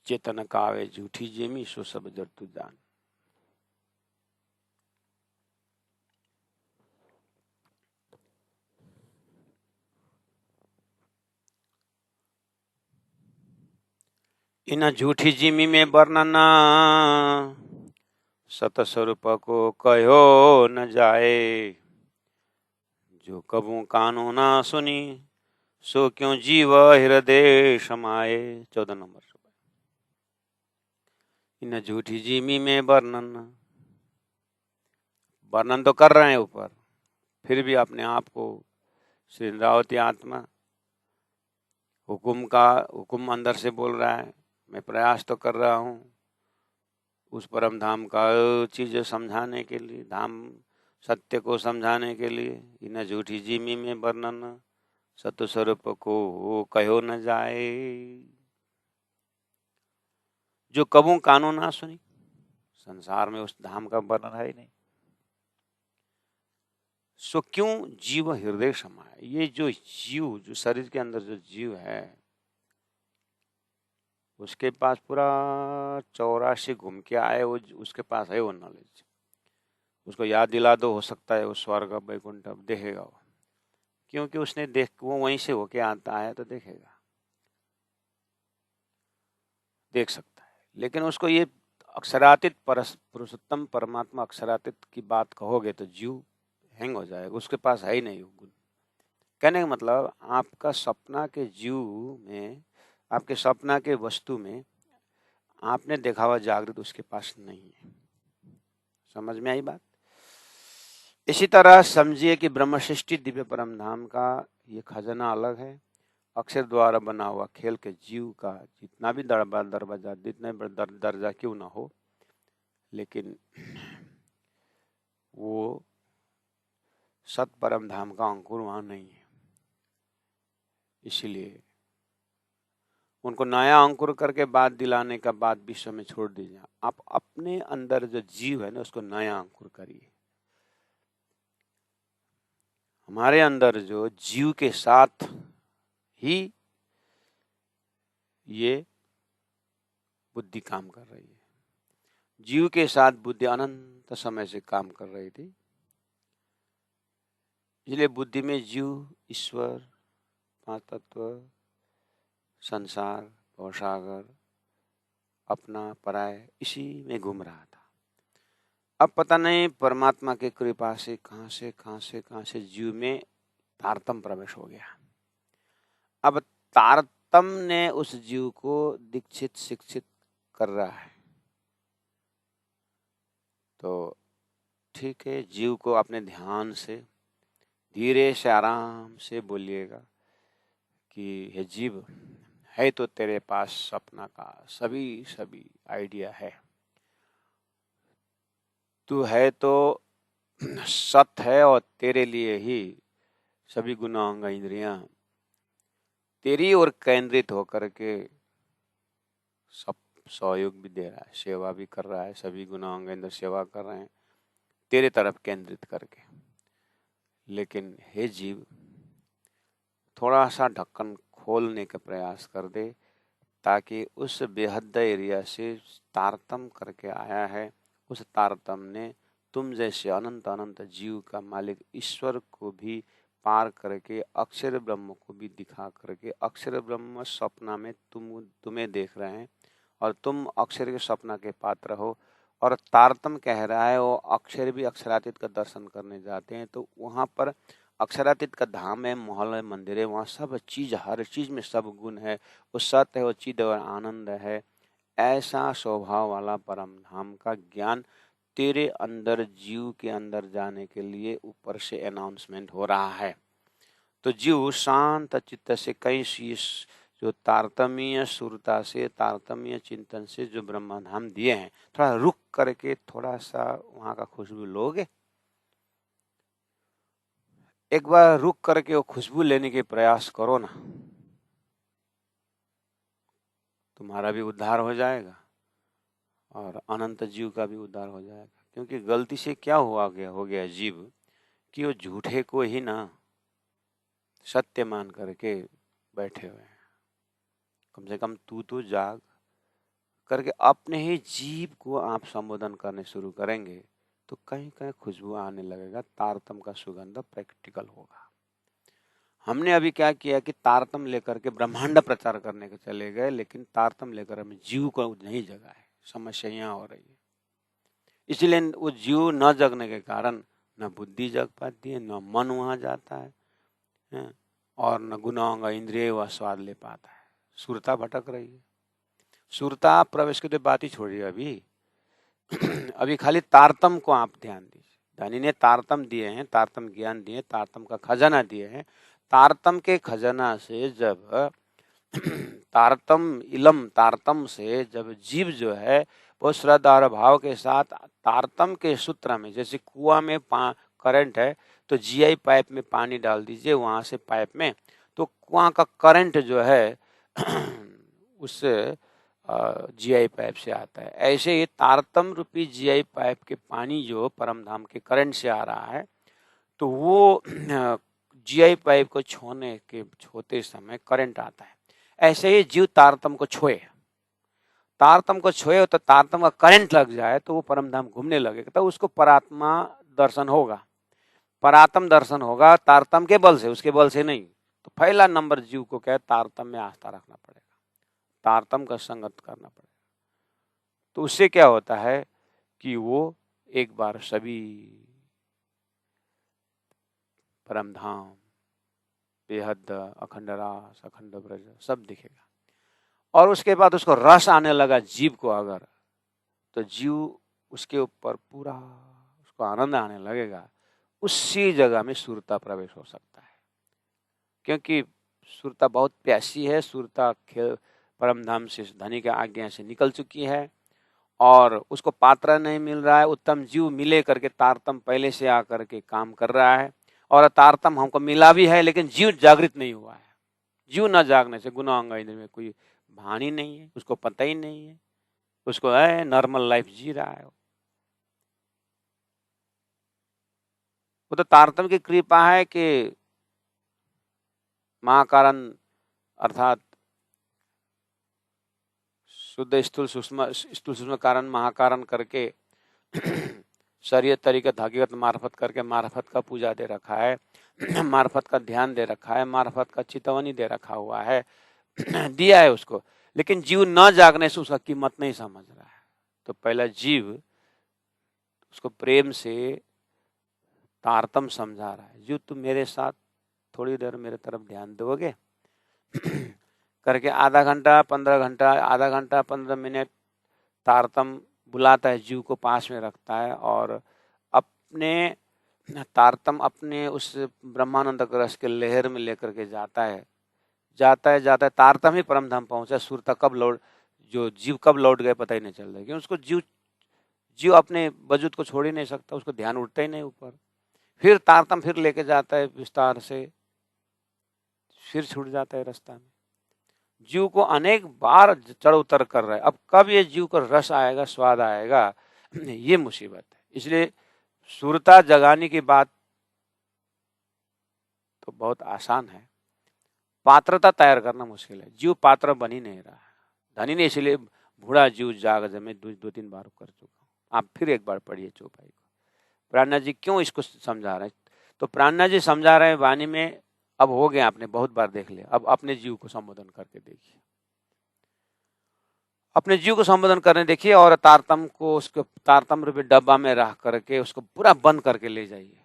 चेतन कावे झूठी जेमी सो सब जर तू जान। इन झूठी जिमी में वर्णन सतस्वरूप को कहो न जाए। जो कबू कानो ना सुनी सो क्यों जीव हृदय समाये। 14 नंबर। इन झूठी जिमी में वर्णन, वर्णन तो कर रहे हैं ऊपर, फिर भी अपने आप को श्री इंद्रावती आत्मा हुक्म अंदर से बोल रहा है, मैं प्रयास तो कर रहा हूँ उस परम धाम का चीज समझाने के लिए, धाम सत्य को समझाने के लिए। इन झूठी जिमी में वर्णन सत्य स्वरूप को कहो न जाए। जो कबू कानो ना सुनी, संसार में उस धाम का वर्णन है ही नहीं, सो क्यों जीव हृदय समाये। ये जो जीव, जो शरीर के अंदर जो जीव है, उसके पास पूरा 84 घूम के आए, वो उसके पास है वो नॉलेज। उसको याद दिला दो, हो सकता है वो स्वर्ग वैकुंठ देखेगा वो, क्योंकि उसने वो वहीं से होके आता है तो देखेगा, देख सकता है। लेकिन उसको ये अक्षरातीत पुरुषोत्तम परमात्मा अक्षरातीत की बात कहोगे तो जीव हैंग हो जाएगा, उसके पास है ही नहीं वो गुण। कहने का मतलब आपका सपना के जीव में, आपके सपना के वस्तु में आपने देखा हुआ जागृत उसके पास नहीं है। समझ में आई बात? इसी तरह समझिए कि ब्रह्म सृष्टि दिव्य परम धाम का ये खजाना अलग है। अक्षर द्वारा बना हुआ खेल के जीव का जितना भी दरवाजा, जितने दर्जा क्यों ना हो, लेकिन वो सत परम धाम का अंकुर वहां नहीं है। इसीलिए उनको नया अंकुर करके बात दिलाने का बात विश्व में छोड़ दीजिए। आप अपने अंदर जो जीव है ना, उसको नया अंकुर करिए। हमारे अंदर जो जीव के साथ ही ये बुद्धि काम कर रही है। जीव के साथ बुद्धि अनंत समय से काम कर रही थी। इसलिए बुद्धि में जीव, ईश्वर, पांच तत्व, संसार, भवसागर, अपना पराय, इसी में घूम रहा था। अब पता नहीं परमात्मा की कृपा से कहां से जीव में तारतम प्रवेश हो गया। अब तारतम ने उस जीव को दीक्षित शिक्षित कर रहा है। तो ठीक है, जीव को अपने ध्यान से धीरे से आराम से बोलिएगा कि हे जीव, है तो तेरे पास सपना का सभी आइडिया है, तू है तो सत है और तेरे लिए ही सभी गुणांग इंद्रियां तेरी ओर केंद्रित होकर के सब सहयोग भी दे रहा है, सेवा भी कर रहा है, सभी गुणांग इंद्र सेवा कर रहे हैं तेरे तरफ केंद्रित करके। लेकिन हे जीव, थोड़ा सा ढक्कन खोलने का प्रयास कर दे, ताकि उस बेहद एरिया से तारतम करके आया है, उस तारतम ने तुम जैसे अनंत अनंत जीव का मालिक ईश्वर को भी पार करके अक्षर ब्रह्म को भी दिखा करके, अक्षर ब्रह्म सपना में तुम्हें देख रहे हैं और तुम अक्षर के सपना के पात्र हो। और तारतम कह रहा है वो अक्षर भी अक्षरातीत का दर्शन करने जाते हैं, तो वहां पर अक्षरातीत का धाम है, महल है, मंदिर है, वहाँ सब चीज, हर चीज में सब गुण है, वो सत्य है, वो चिद और आनंद है। ऐसा स्वभाव वाला परम धाम का ज्ञान तेरे अंदर, जीव के अंदर जाने के लिए ऊपर से अनाउंसमेंट हो रहा है। तो जीव शांत चित्त से कई शीश जो तारतम्य सुरता से, तारतम्य चिंतन से जो ब्रह्म धाम दिए हैं, थोड़ा रुक करके थोड़ा सा वहां का खुशबू लोगे। एक बार रुक करके वो खुशबू लेने के प्रयास करो ना, तुम्हारा भी उद्धार हो जाएगा और अनंत जीव का भी उद्धार हो जाएगा। क्योंकि गलती से क्या हो गया जीव कि वो झूठे को ही ना सत्य मान करके बैठे हुए हैं। कम से कम तू तो जाग करके अपने ही जीव को आप संबोधन करने शुरू करेंगे तो कहीं कहीं खुशबू आने लगेगा, तारतम का सुगंध प्रैक्टिकल होगा। हमने अभी क्या किया कि तारतम लेकर के ब्रह्मांड प्रचार करने के चले गए, लेकिन तारतम लेकर हमें जीव को नहीं जगा है, समस्या यहाँ हो रही है। इसलिए वो जीव न जगने के कारण न बुद्धि जग पाती है, न मन वहां जाता है, और न गुनाहों का इंद्रिय व स्वाद ले पाता है। सुरता भटक रही है। सुरता प्रवेश की तो बात ही छोड़िए अभी अभी खाली तारतम को आप ध्यान दीजिए। धनी ने तारतम दिए हैं, तारतम ज्ञान दिए, तारतम का खजाना दिए हैं। तारतम के खजाना से जब तारतम से जब जीव जो है वो श्रद्धा और भाव के साथ तारतम के सूत्र में, जैसे कुआं में करंट है तो जीआई पाइप में पानी डाल दीजिए वहां से पाइप में, तो कुआं का करंट जो है उससे जीआई पाइप से आता है। ऐसे ये तारतम रूपी जीआई पाइप के पानी जो परमधाम के करंट से आ रहा है, तो वो जीआई पाइप को छूते समय करंट आता है। ऐसे ही जीव तारतम को छुए तो तारतम का करंट लग जाए तो वो परमधाम घूमने लगेगा, तो उसको परात्मा दर्शन होगा। परात्म दर्शन होगा तारतम के बल से, उसके बल से नहीं। तो पहला नंबर जीव को क्या है, तारतम में आस्था रखना पड़ेगा, तारतम का संगत करना पड़ेगा। तो उससे क्या होता है कि वो एक बार सभी परमधाम, बेहद, अखंड रास, अखंड ब्रज सब दिखेगा। और उसके बाद उसको रस आने लगा जीव को अगर, तो जीव उसके ऊपर पूरा उसको आनंद आने लगेगा। उसी जगह में सुरता प्रवेश हो सकता है, क्योंकि सुरता बहुत प्यासी है। सुरता परमधाम से, धनी के आज्ञा से निकल चुकी है और उसको पात्र नहीं मिल रहा है। उत्तम जीव मिले करके तारतम पहले से आकर के काम कर रहा है, और तारतम हमको मिला भी है, लेकिन जीव जागृत नहीं हुआ है। जीव न जागने से गुनाह में कोई भान ही नहीं है, उसको पता ही नहीं है, उसको है नॉर्मल लाइफ जी रहा है। वो तो तारतम की कृपा है कि महाकारण अर्थात शुद्ध स्थूल सूक्ष्म कारण महाकारण करके शरीयत तरीके हकीकत मार्फत करके मार्फत का पूजा दे रखा है, मार्फत का ध्यान दे रखा है, मार्फत का चितवनी दे रखा हुआ है, दिया है उसको, लेकिन जीव न जागने से उसका कीमत नहीं समझ रहा है। तो पहला जीव उसको प्रेम से तारतम समझा रहा है, जीव तुम मेरे साथ थोड़ी देर मेरे तरफ ध्यान दोगे करके आधा घंटा 15 मिनट तारतम बुलाता है, जीव को पास में रखता है और अपने तारतम अपने उस ब्रह्मानंद रस के लहर में लेकर के जाता है तारतम ही परमधाम पहुंचा। सुरता कब लौट, जो जीव कब लौट गए पता ही नहीं चल रहा है, क्योंकि उसको जीव अपने वजूद को छोड़ ही नहीं सकता, उसको ध्यान उठता ही नहीं ऊपर। फिर तारतम फिर लेके जाता है विस्तार से, फिर छूट जाता है रास्ता में। जीव को अनेक बार चढ़ उतर कर रहा है। अब कब ये जीव को रस आएगा, स्वाद आएगा, ये मुसीबत है। इसलिए सुरता जगाने की बात तो बहुत आसान है, पात्रता तैयार करना मुश्किल है। जीव पात्र बन ही नहीं रहा है। धनी ने इसलिए बूढ़ा जीव जाग जमे 2-3 बार कर चुका हूँ। आप फिर एक बार पढ़िए चौपाई को। प्राणनाथ जी क्यों इसको समझा रहे हैं, तो प्राणनाथ जी समझा रहे हैं वाणी में, अब हो गया, आपने बहुत बार देख लिया, अब अपने जीव को संबोधन करके देखिए, अपने जीव को संबोधन करने देखिए, और तारतम को उसको तारतम रूपी डब्बा में रख करके उसको पूरा बंद करके ले जाइए।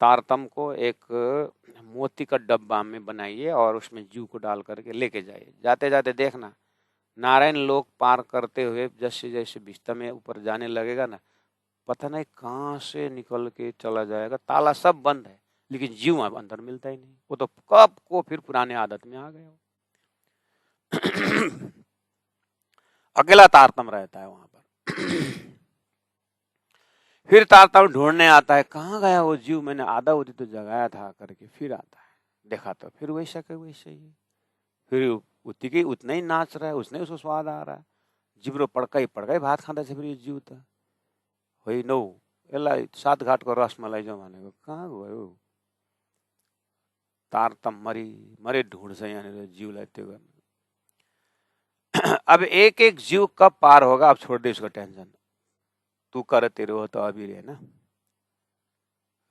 तारतम को एक मोती का डब्बा में बनाइए और उसमें जीव को डाल करके लेके जाइए। जाते जाते देखना, नारायण लोक पार करते हुए जैसे जैसे बिस्तर में ऊपर जाने लगेगा ना, पता नहीं कहाँ से निकल के चला जाएगा। ताला सब बंद है, लेकिन जीव अंदर मिलता ही नहीं। वो तो कब को फिर पुराने आदत में आ गए हो। अकेला तारतम रहता है वहां पर। फिर तारतम ढूंढने आता है, कहाँ गया वो जीव, मैंने आधा उदी तो जगाया था करके। फिर आता है, देखा तो फिर वैसा के वैसे ही, फिर उतनी के उतना ही नाच रहा है, उसने उसको स्वाद आ रहा है। जिब्रो पड़का ही भात खाता से फिर ये जीव था वही नौ एला 7 घाट को रस मलाई जो भनेको कहाँ गयो। तारतम मरे ढुँड्छ यहाँनिर जीवलाई त्यो गर्न। अब एक एक जीव कब पार होगा, अब छोड़ दे उसका टेंशन, तू कर तेरे हो तो अभी रे ना।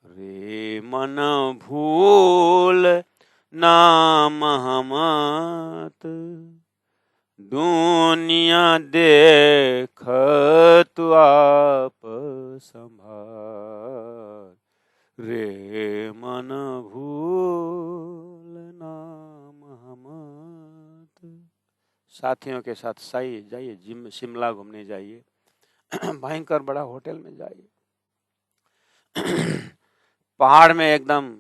रे मन भूल नाम हमत, दुनिया देख तू आप संभाल, रे मन भूल नाम हमत। साथियों के साथ सही जाइए, जिम शिमला घूमने जाइए, भयंकर बड़ा होटल में जाइए, पहाड़ में एकदम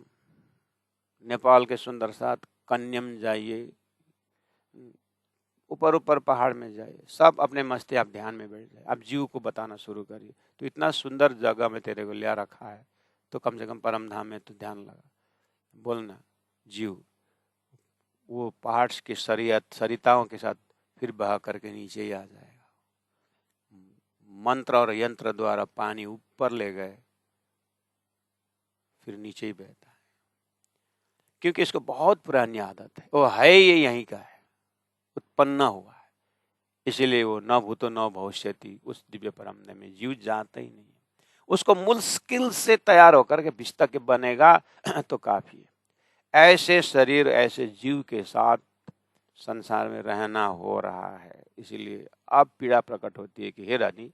नेपाल के सुंदर साथ कन्यम जाइए, ऊपर ऊपर पहाड़ में जाइए, सब अपने मस्ती आप ध्यान में बैठ जाए, आप जीव को बताना शुरू करिए। तो इतना सुंदर जगह में तेरे को लिया रखा है, तो कम से कम परम धाम में तो ध्यान लगा, बोलना जीव वो पहाड़ की सरिताओं के साथ फिर बहा करके नीचे ही आ जाएगा। मंत्र और यंत्र द्वारा पानी ऊपर ले गए, फिर नीचे ही बहता है, क्योंकि इसको बहुत पुरानी आदत है, वो है ये यहीं का है, उत्पन्न हुआ है, इसीलिए वो न भूतो न भविष्यति उस दिव्य परम में जीव जाता ही नहीं है। उसको मुश्किल से तैयार होकर के बिस्तर के बनेगा तो काफी है। ऐसे शरीर ऐसे जीव के साथ संसार में रहना हो रहा है, इसीलिए अब पीड़ा प्रकट होती है कि हे रानी,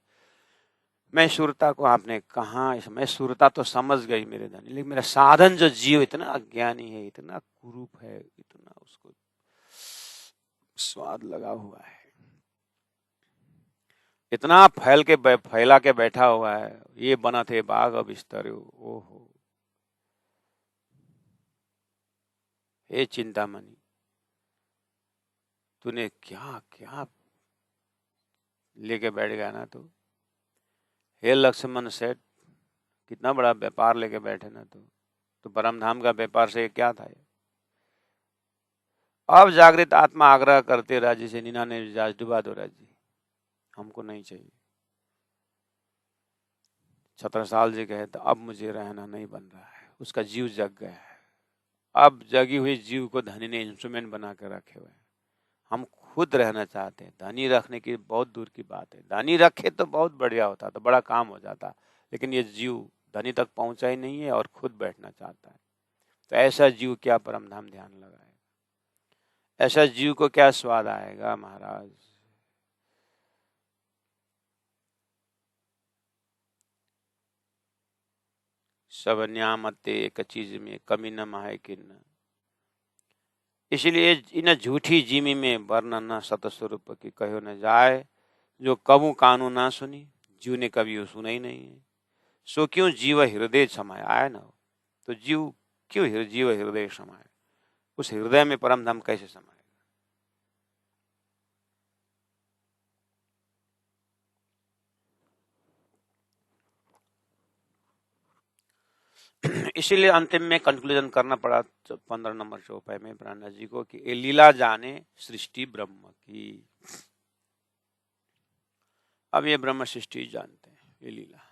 मैं शुरता को आपने कहा, मैं शुरता तो समझ गई मेरे धनी, लेकिन मेरा साधन जो जीव इतना अज्ञानी है, इतना कुरूप है, इतना उसको स्वाद लगा हुआ है, इतना फैला के बैठा हुआ है, ये बना थे बाग अब बिस्तर, ओहो हे चिंतामणि, तूने क्या क्या लेके बैठ गया ना तू। हे लक्ष्मण सेठ, कितना बड़ा व्यापार लेके बैठे ना तो परम धाम का व्यापार से क्या था ये। अब जागृत आत्मा आग्रह करते राजी से, नीना ने जाज डुबा दो राजी, हमको नहीं चाहिए। छत्रसाल जी कहे तो अब मुझे रहना नहीं बन रहा है, उसका जीव जग गया है, अब जगी हुई जीव को धनी ने इंस्ट्रूमेंट बना कर रखे हुए हैं, हम खुद रहना चाहते हैं। धनी रखने की बहुत दूर की बात है, धनी रखे तो बहुत बढ़िया होता, तो बड़ा काम हो जाता, लेकिन ये जीव धनी तक पहुंचा ही नहीं है और खुद बैठना चाहता है। तो ऐसा जीव क्या परम धाम ध्यान लगाएगा, ऐसा जीव को क्या स्वाद आएगा महाराज। सब न्यामते एक चीज में कमी न माहे किन्न, इसलिए इन झूठी जिमी में वर्णन न सतस्वरूप की कहो न जाए, जो कबू कानू ना सुनी जीव ने कभी सुना ही नहीं है, सो क्यों जीव हृदय समाये, आया ना हो तो जीव क्यों जीव हृदय समाये, उस हृदय में परम धाम कैसे समाये। इसीलिए अंतिम में कंक्लूजन करना पड़ा 15 नंबर चौपाई में प्राणा जी को कि ये लीला जाने सृष्टि ब्रह्म की। अब ये ब्रह्म सृष्टि जानते हैं, ये लीला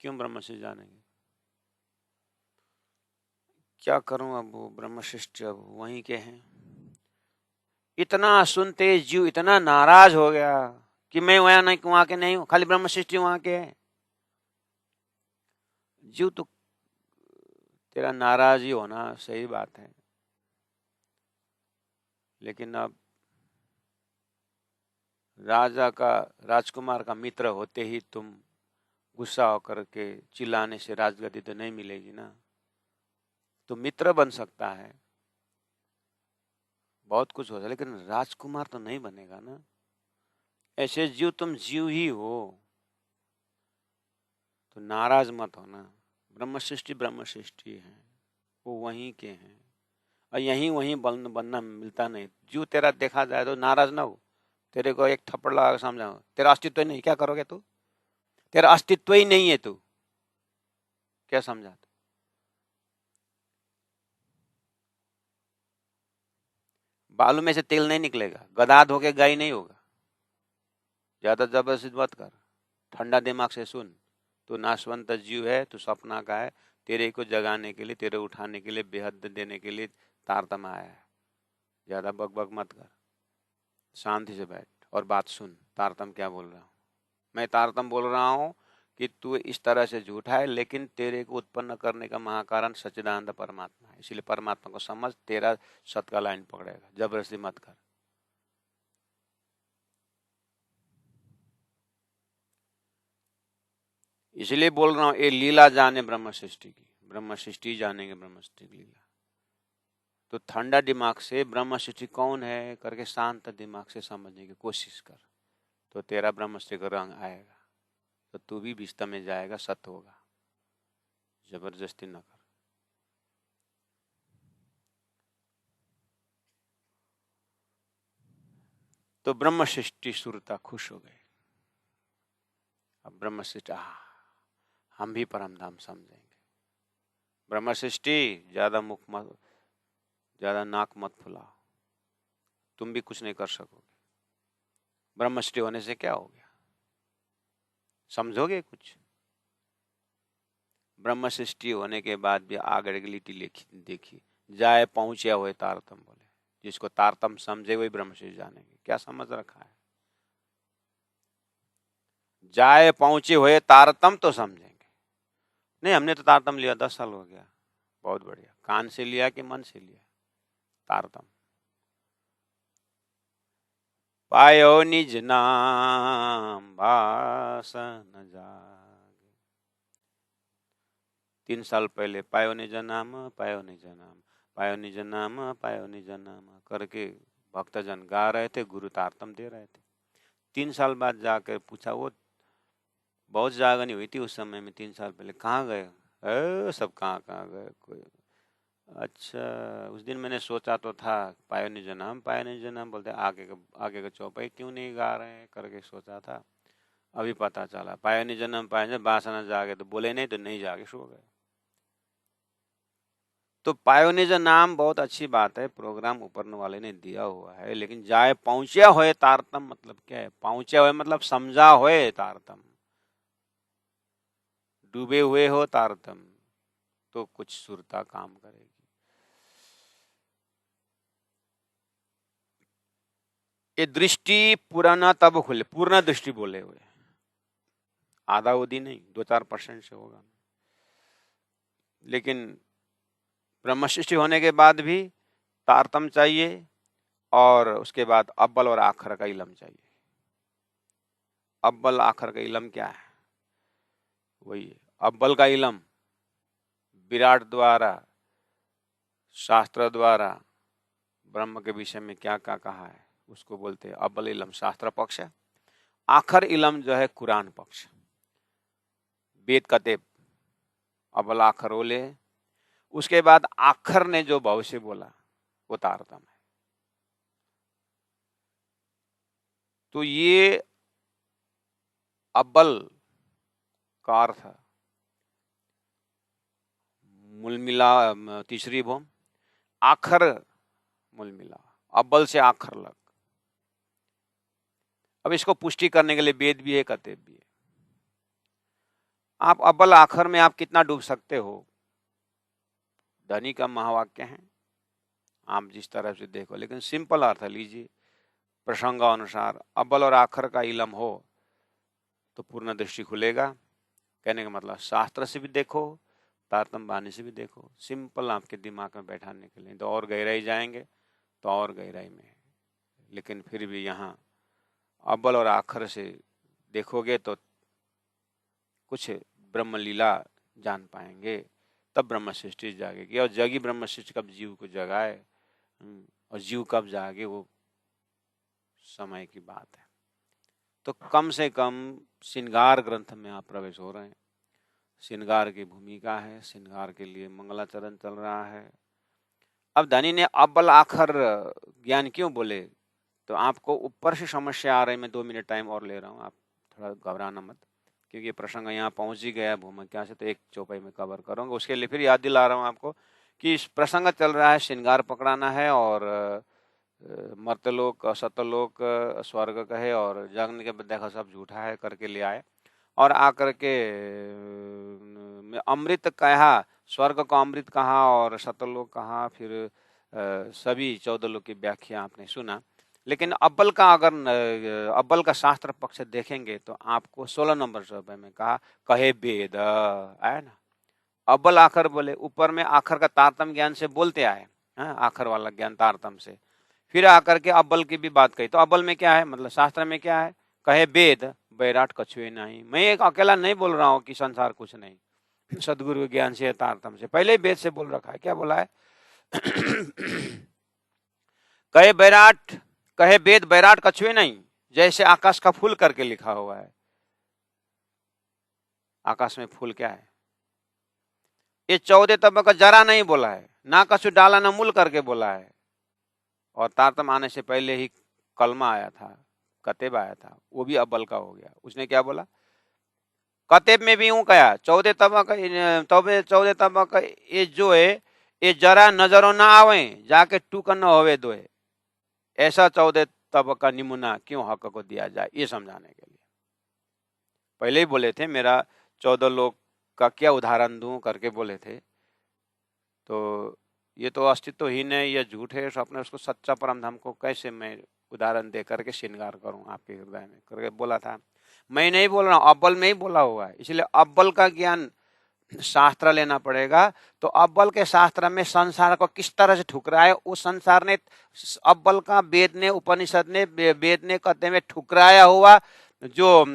क्यों ब्रह्म से जानेंगे, क्या करूं, अब वो ब्रह्म सृष्टि अब वहीं के हैं। इतना सुनते जीव इतना नाराज हो गया कि मैं वहां नहीं, वहां के नहीं हूं, खाली ब्रह्म सृष्टि वहां के है। जीव तो तेरा नाराज ही होना सही बात है, लेकिन अब राजा का राजकुमार का मित्र होते ही तुम गुस्सा होकर के चिल्लाने से राजगद्दी तो नहीं मिलेगी ना। तो मित्र बन सकता है, बहुत कुछ हो सकता है, लेकिन राजकुमार तो नहीं बनेगा ना। ऐसे जीव तुम जीव ही हो, तो नाराज मत होना। ब्रह्म सृष्टि है, वो वहीं के हैं, और यहीं वहीं बनना मिलता नहीं। जीव तेरा देखा जाए तो नाराज ना हो, तेरे को एक थप्पड़ लगा समझाओ, तेरा अस्तित्व नहीं, क्या करोगे तू, तेरा अस्तित्व ही नहीं है, तू क्या समझा। बालू में से तेल नहीं निकलेगा, गधा धो के गाय नहीं होगा। ज्यादा जबरदस्ती मत कर, ठंडा दिमाग से सुन। तू नाशवंत जीव है, तू सपना का है, तेरे को जगाने के लिए, तेरे उठाने के लिए, बेहद देने के लिए तारतम आया है। ज्यादा बक बक मत कर, शांति से बैठ और बात सुन। तारतम क्या बोल रहा हूँ मैं? तारतम बोल रहा हूँ कि तू इस तरह से झूठा है, लेकिन तेरे को उत्पन्न करने का महाकारण सच्चिदानंद परमात्मा है, इसलिए परमात्मा को समझ, तेरा सत का लाइन पकड़ेगा, जबरदस्ती मत कर। इसलिए बोल रहा हूँ ये लीला जाने ब्रह्म सृष्टि की, ब्रह्म सृष्टि जानेंगे ब्रह्म सृष्टि की लीला। तो ठंडा दिमाग से ब्रह्म सृष्टि कौन है करके शांत दिमाग से समझने की कोशिश कर, तो तेरा ब्रह्म सृष्टि का रंग आएगा, तो तू भी विस्ता में जाएगा, सत्य होगा। जबरदस्ती न कर। तो ब्रह्म सृष्टि सुरता खुश हो गए। अब ब्रह्म सृष्टि हम भी परम धाम समझेंगे। ब्रह्म सृष्टि ज्यादा मुख मत, ज्यादा नाक मत फुलाओ, तुम भी कुछ नहीं कर सकोगे। ब्रह्म सृष्टि होने से क्या हो गया, समझोगे कुछ? ब्रह्म सृष्टि होने के बाद भी आगे की लिटी लिखी देखी, जाए पहुंचे हुए तारतम बोले, जिसको तारतम समझे वही ब्रह्म सृष्टि जानेंगे। क्या समझ रखा है? जाए पहुंचे हुए तारतम तो समझेंगे। नहीं, हमने तो तारतम लिया 10 साल हो गया। बहुत बढ़िया। कान से लिया कि मन से लिया तारतम? पायो निज नाम भासन जागे। 3 साल पहले पायो निज नाम, पायो निज नाम, पायो निज नाम, पायो निज नाम करके भक्तजन गा रहे थे, गुरु तारतम दे रहे थे। 3 साल बाद जाकर पूछा, वो बहुत जागनी हुई थी उस समय में 3 साल पहले, कहाँ गए? सब कहाँ कहाँ गए कोई। अच्छा, उस दिन मैंने सोचा तो था पायो निज नाम, पायो निज नाम बोलते आगे का चौपाई क्यों नहीं गा रहे हैं करके सोचा था। अभी पता चला पायो निज नाम, पायो निज बासना जागे, तो बोले नहीं तो नहीं जागे, सो गए। तो पायो निज नाम बहुत अच्छी बात है, प्रोग्राम ऊपर वाले ने दिया हुआ है, लेकिन जाए पहुंचा हुए तारतम मतलब क्या है? पहुंचे हुए मतलब समझा हुए तारतम। डूबे हुए हो तारतम तो कुछ सुरता काम करेगी। ये दृष्टि पुराना तब खुले, पूर्ण दृष्टि बोले हुए, आधा उदी नहीं, 2-4% से होगा। लेकिन ब्रह्म सृष्टि होने के बाद भी तारतम चाहिए, और उसके बाद अव्वल और आखिर का इलम चाहिए। अव्वल आखिर का इलम क्या है? वही अव्वल का इलम विराट द्वारा, शास्त्र द्वारा ब्रह्म के विषय में क्या क्या कहा है उसको बोलते हैं अव्वल इलम, शास्त्र पक्ष। आखिर इलम जो है कुरान पक्ष, वेद कतेब, अव्वल आखिर ओले। उसके बाद आखिर ने जो भविष्य बोला वो तारतम है। तो ये अव्वल का अर्थ मूल मिला, तीसरी भूम, आखिर मूल मिला, अव्वल से आखिर लग। अब इसको पुष्टि करने के लिए वेद भी है, कतेब भी है। आप अव्वल आखिर में आप कितना डूब सकते हो? धनी का महावाक्य है, आप जिस तरह से देखो, लेकिन सिंपल अर्थ लीजिए प्रसंगानुसार। अव्वल और आखिर का इलम हो तो पूर्ण दृष्टि खुलेगा। कहने का मतलब शास्त्र से भी देखो, तारतम वाणी से भी देखो, सिंपल आपके दिमाग में बैठाने के लिए। तो और गहराई जाएंगे तो और गहराई में है, लेकिन फिर भी यहाँ अव्वल और आखिर से देखोगे तो कुछ ब्रह्म लीला जान पाएंगे, तब ब्रह्म सृष्टि जागेगी। और जगी ब्रह्म सृष्टि कब जीव को जगाए, और जीव कब जागे वो समय की बात है। तो कम से कम श्रृंगार ग्रंथ में आप प्रवेश हो रहे हैं। श्रृंगार की भूमिका है, श्रृंगार के लिए मंगलाचरण चल रहा है। अब धनी ने अव्वल आखिर ज्ञान क्यों बोले? तो आपको ऊपर से समस्या आ रही है, मैं 2 मिनट टाइम और ले रहा हूँ, आप थोड़ा घबराना मत, क्योंकि प्रसंग यहाँ पहुंच ही गया भूमिका से, तो एक चौपाई में कवर करूंगा। उसके लिए फिर याद दिला रहा हूँ आपको कि इस प्रसंग चल रहा है, श्रृंगार पकड़ाना है, और मर्तलोक, सतलोक, स्वर्ग कहे और जगन के देखा सब झूठा है करके ले आए, और आकर के अमृत कहा, स्वर्ग को अमृत कहा और सतलोक कहा, फिर सभी 14 लोग की व्याख्या आपने सुना, लेकिन अव्वल का अगर अव्वल का शास्त्र पक्ष देखेंगे तो आपको 16 नंबर चौपाई में कहा कहे वेद आया ना, अव्वल आखर बोले, ऊपर में आखर का तारतम ज्ञान से बोलते आए, आखर वाला ज्ञान तारतम से, फिर आकर के अव्वल की भी बात कही। तो अव्वल में क्या है, मतलब शास्त्र में क्या है, कहे वेद बैराट कछुए नहीं। मैं एक अकेला नहीं बोल रहा हूँ कि संसार कुछ नहीं, सदगुरु ज्ञान से तारतम से पहले ही वेद से बोल रखा है। क्या बोला है कहे बैराट, कहे वेद बैराट कछुए नहीं, जैसे आकाश का फूल करके लिखा हुआ है। आकाश में फूल क्या है, ये 14 तत्व का जरा नहीं बोला है, ना कछु डाला ना मूल करके बोला है। और तारतम आने से पहले ही कलमा आया था, कतेब आया था, वो भी अव्वल का हो गया। उसने क्या बोला, कतेब में भी यूं कहा 14 तत्व का, 14 तत्व का ये जो है ये जरा नजरों ना आवे, जाके टूक न होवे दोए, ऐसा 14 तत्व का नमूना क्यों हक को दिया जाए, ये समझाने के लिए। पहले ही बोले थे मेरा 14 लोग का क्या उदाहरण दूं करके बोले थे, तो ये तो अस्तित्वहीन है, ये झूठ है, अपने उसको सच्चा परम धाम को कैसे मैं उदाहरण दे करके श्रृंगार करूं आपके हृदय में करके बोला था। मैं नहीं बोल रहा हूं, अव्वल में ही बोला हुआ है, इसलिए अव्वल का ज्ञान शास्त्र लेना पड़ेगा। तो अव्वल के शास्त्र में संसार को किस तरह से ठुकराया, उस संसार ने अव्वल का वेद ने, उपनिषद ने, वेद ने कहते में ठुकराया हुआ जो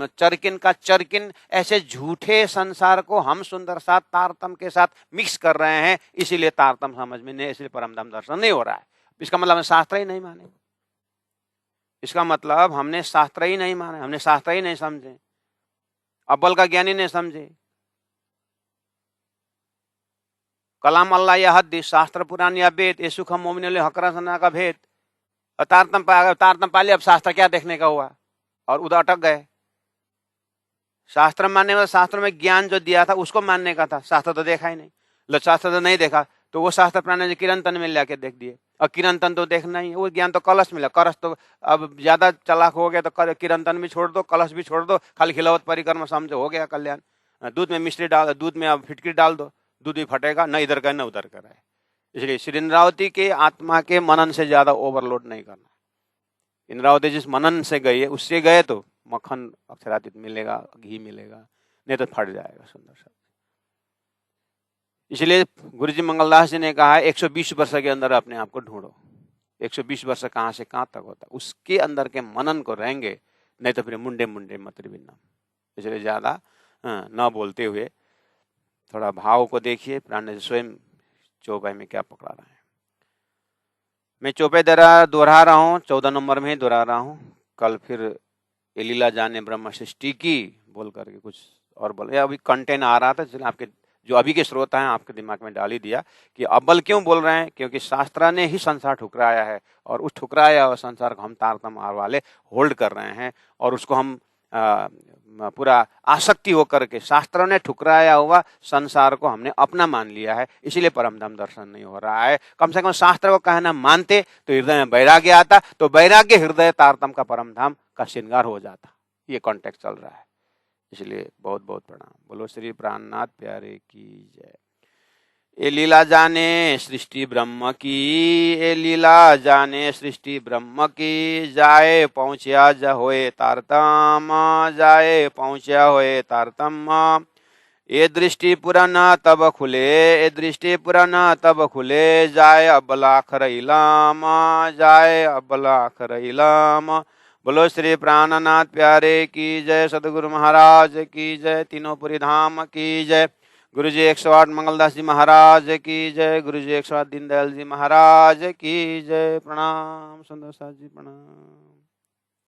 चरकिन का चरकिन, ऐसे झूठे संसार को हम सुंदर साथ तारतम के साथ मिक्स कर रहे हैं, इसीलिए तारतम समझ में नहीं, इसलिए परमधाम दर्शन नहीं हो रहा है। इसका मतलब हम शास्त्र ही नहीं माने, इसका मतलब हमने शास्त्र ही नहीं माने, हमने शास्त्र ही नहीं समझे, अव्वल का ज्ञानी नहीं समझे। कलाम अल्लाह या हदीस, शास्त्र पुराण या वेद, ये सुखम मोमिन हकरा सना का भेद। तारतम पाले, अब शास्त्र क्या देखने का हुआ, और उधर अटक गए। शास्त्र मानने वाला, शास्त्र में ज्ञान जो दिया था उसको मानने का था, शास्त्र तो देखा ही नहीं। शास्त्र तो नहीं देखा तो वो शास्त्र प्राणी किरंतन में लाके देख दिए, और किरंतन तो देखना ही, वो ज्ञान तो कलश मिला, कलश तो अब ज्यादा चलाक हो गया तो किरंतन भी छोड़ दो, कलश भी छोड़ दो, खाली खिलावत परिक्रमा समझो, हो गया कल्याण। दूध में मिश्री डाल, दूध में अब फिटकिरी डाल दो, दूध भी फटेगा, न इधर का न उधर का है। इसलिए श्री इंद्रावती के आत्मा के मनन से ज्यादा ओवरलोड नहीं करना। इंद्रावती जिस मनन से गई है उससे गए तो मक्खन अक्षरातीत मिलेगा, घी मिलेगा, नहीं तो फट जाएगा सुंदर सा। इसलिए गुरुजी मंगलदास जी ने कहा है 120 वर्ष के अंदर अपने आप को ढूंढो। 120 वर्ष कहाँ से कहाँ तक होता है, उसके अंदर के मनन को रहेंगे, नहीं तो फिर मुंडे मुंडे मत बिना। इसलिए ज्यादा न बोलते हुए थोड़ा भाव को देखिए, प्राण स्वयं चौपाई में क्या पकड़ा रहा है। मैं चौपाई दोहरा रहा हूँ, 14 नंबर में ही दोहरा रहा हूँ। कल फिर ये लीला जाने ब्रह्म सृष्टि की बोल करके कुछ और बोल, अभी कंटेंट आ रहा था, इसलिए आपके जो अभी के श्रोता हैं आपके दिमाग में डाल ही दिया कि अव्वल क्यों बोल रहे हैं, क्योंकि शास्त्र ने ही संसार ठुकराया है, और उस ठुकराया हुआ संसार को हम तारतम वाले होल्ड कर रहे हैं, और उसको हम पूरा आसक्ति होकर के शास्त्रों ने ठुकराया हुआ संसार को हमने अपना मान लिया है, इसीलिए परमधाम दर्शन नहीं हो रहा है। कम से कम शास्त्र को कहना मानते तो हृदय में वैराग्य आता, तो वैराग्य हृदय तारतम का परमधाम का श्रृंगार हो जाता। ये कॉन्टेक्स्ट चल रहा है, इसलिए बहुत बहुत प्रणाम। बोलो श्री प्राणनाथ प्यारे की जय। ए लीला जाने सृष्टि ब्रह्म की, ए लीला जाने सृष्टि ब्रह्म की, जाए पहुँचा जा होए तारतम, जाए पहुँचा होए तारतम। ये दृष्टि पुराना तब खुले, ये दृष्टि पुराना तब खुले, जाए अबला खरइलाम, जाए अबला खरइलाम। बोलो श्री प्राणनाथ प्यारे की जय, सदगुरु महाराज की जय, तीनों पुरी धाम की जय, गुरुजी 108 मंगलदास जी महाराज की जय, गुरुजी 108 दीनदयाल जी महाराज की जय। प्रणाम सुंदर साथ जी, प्रणाम।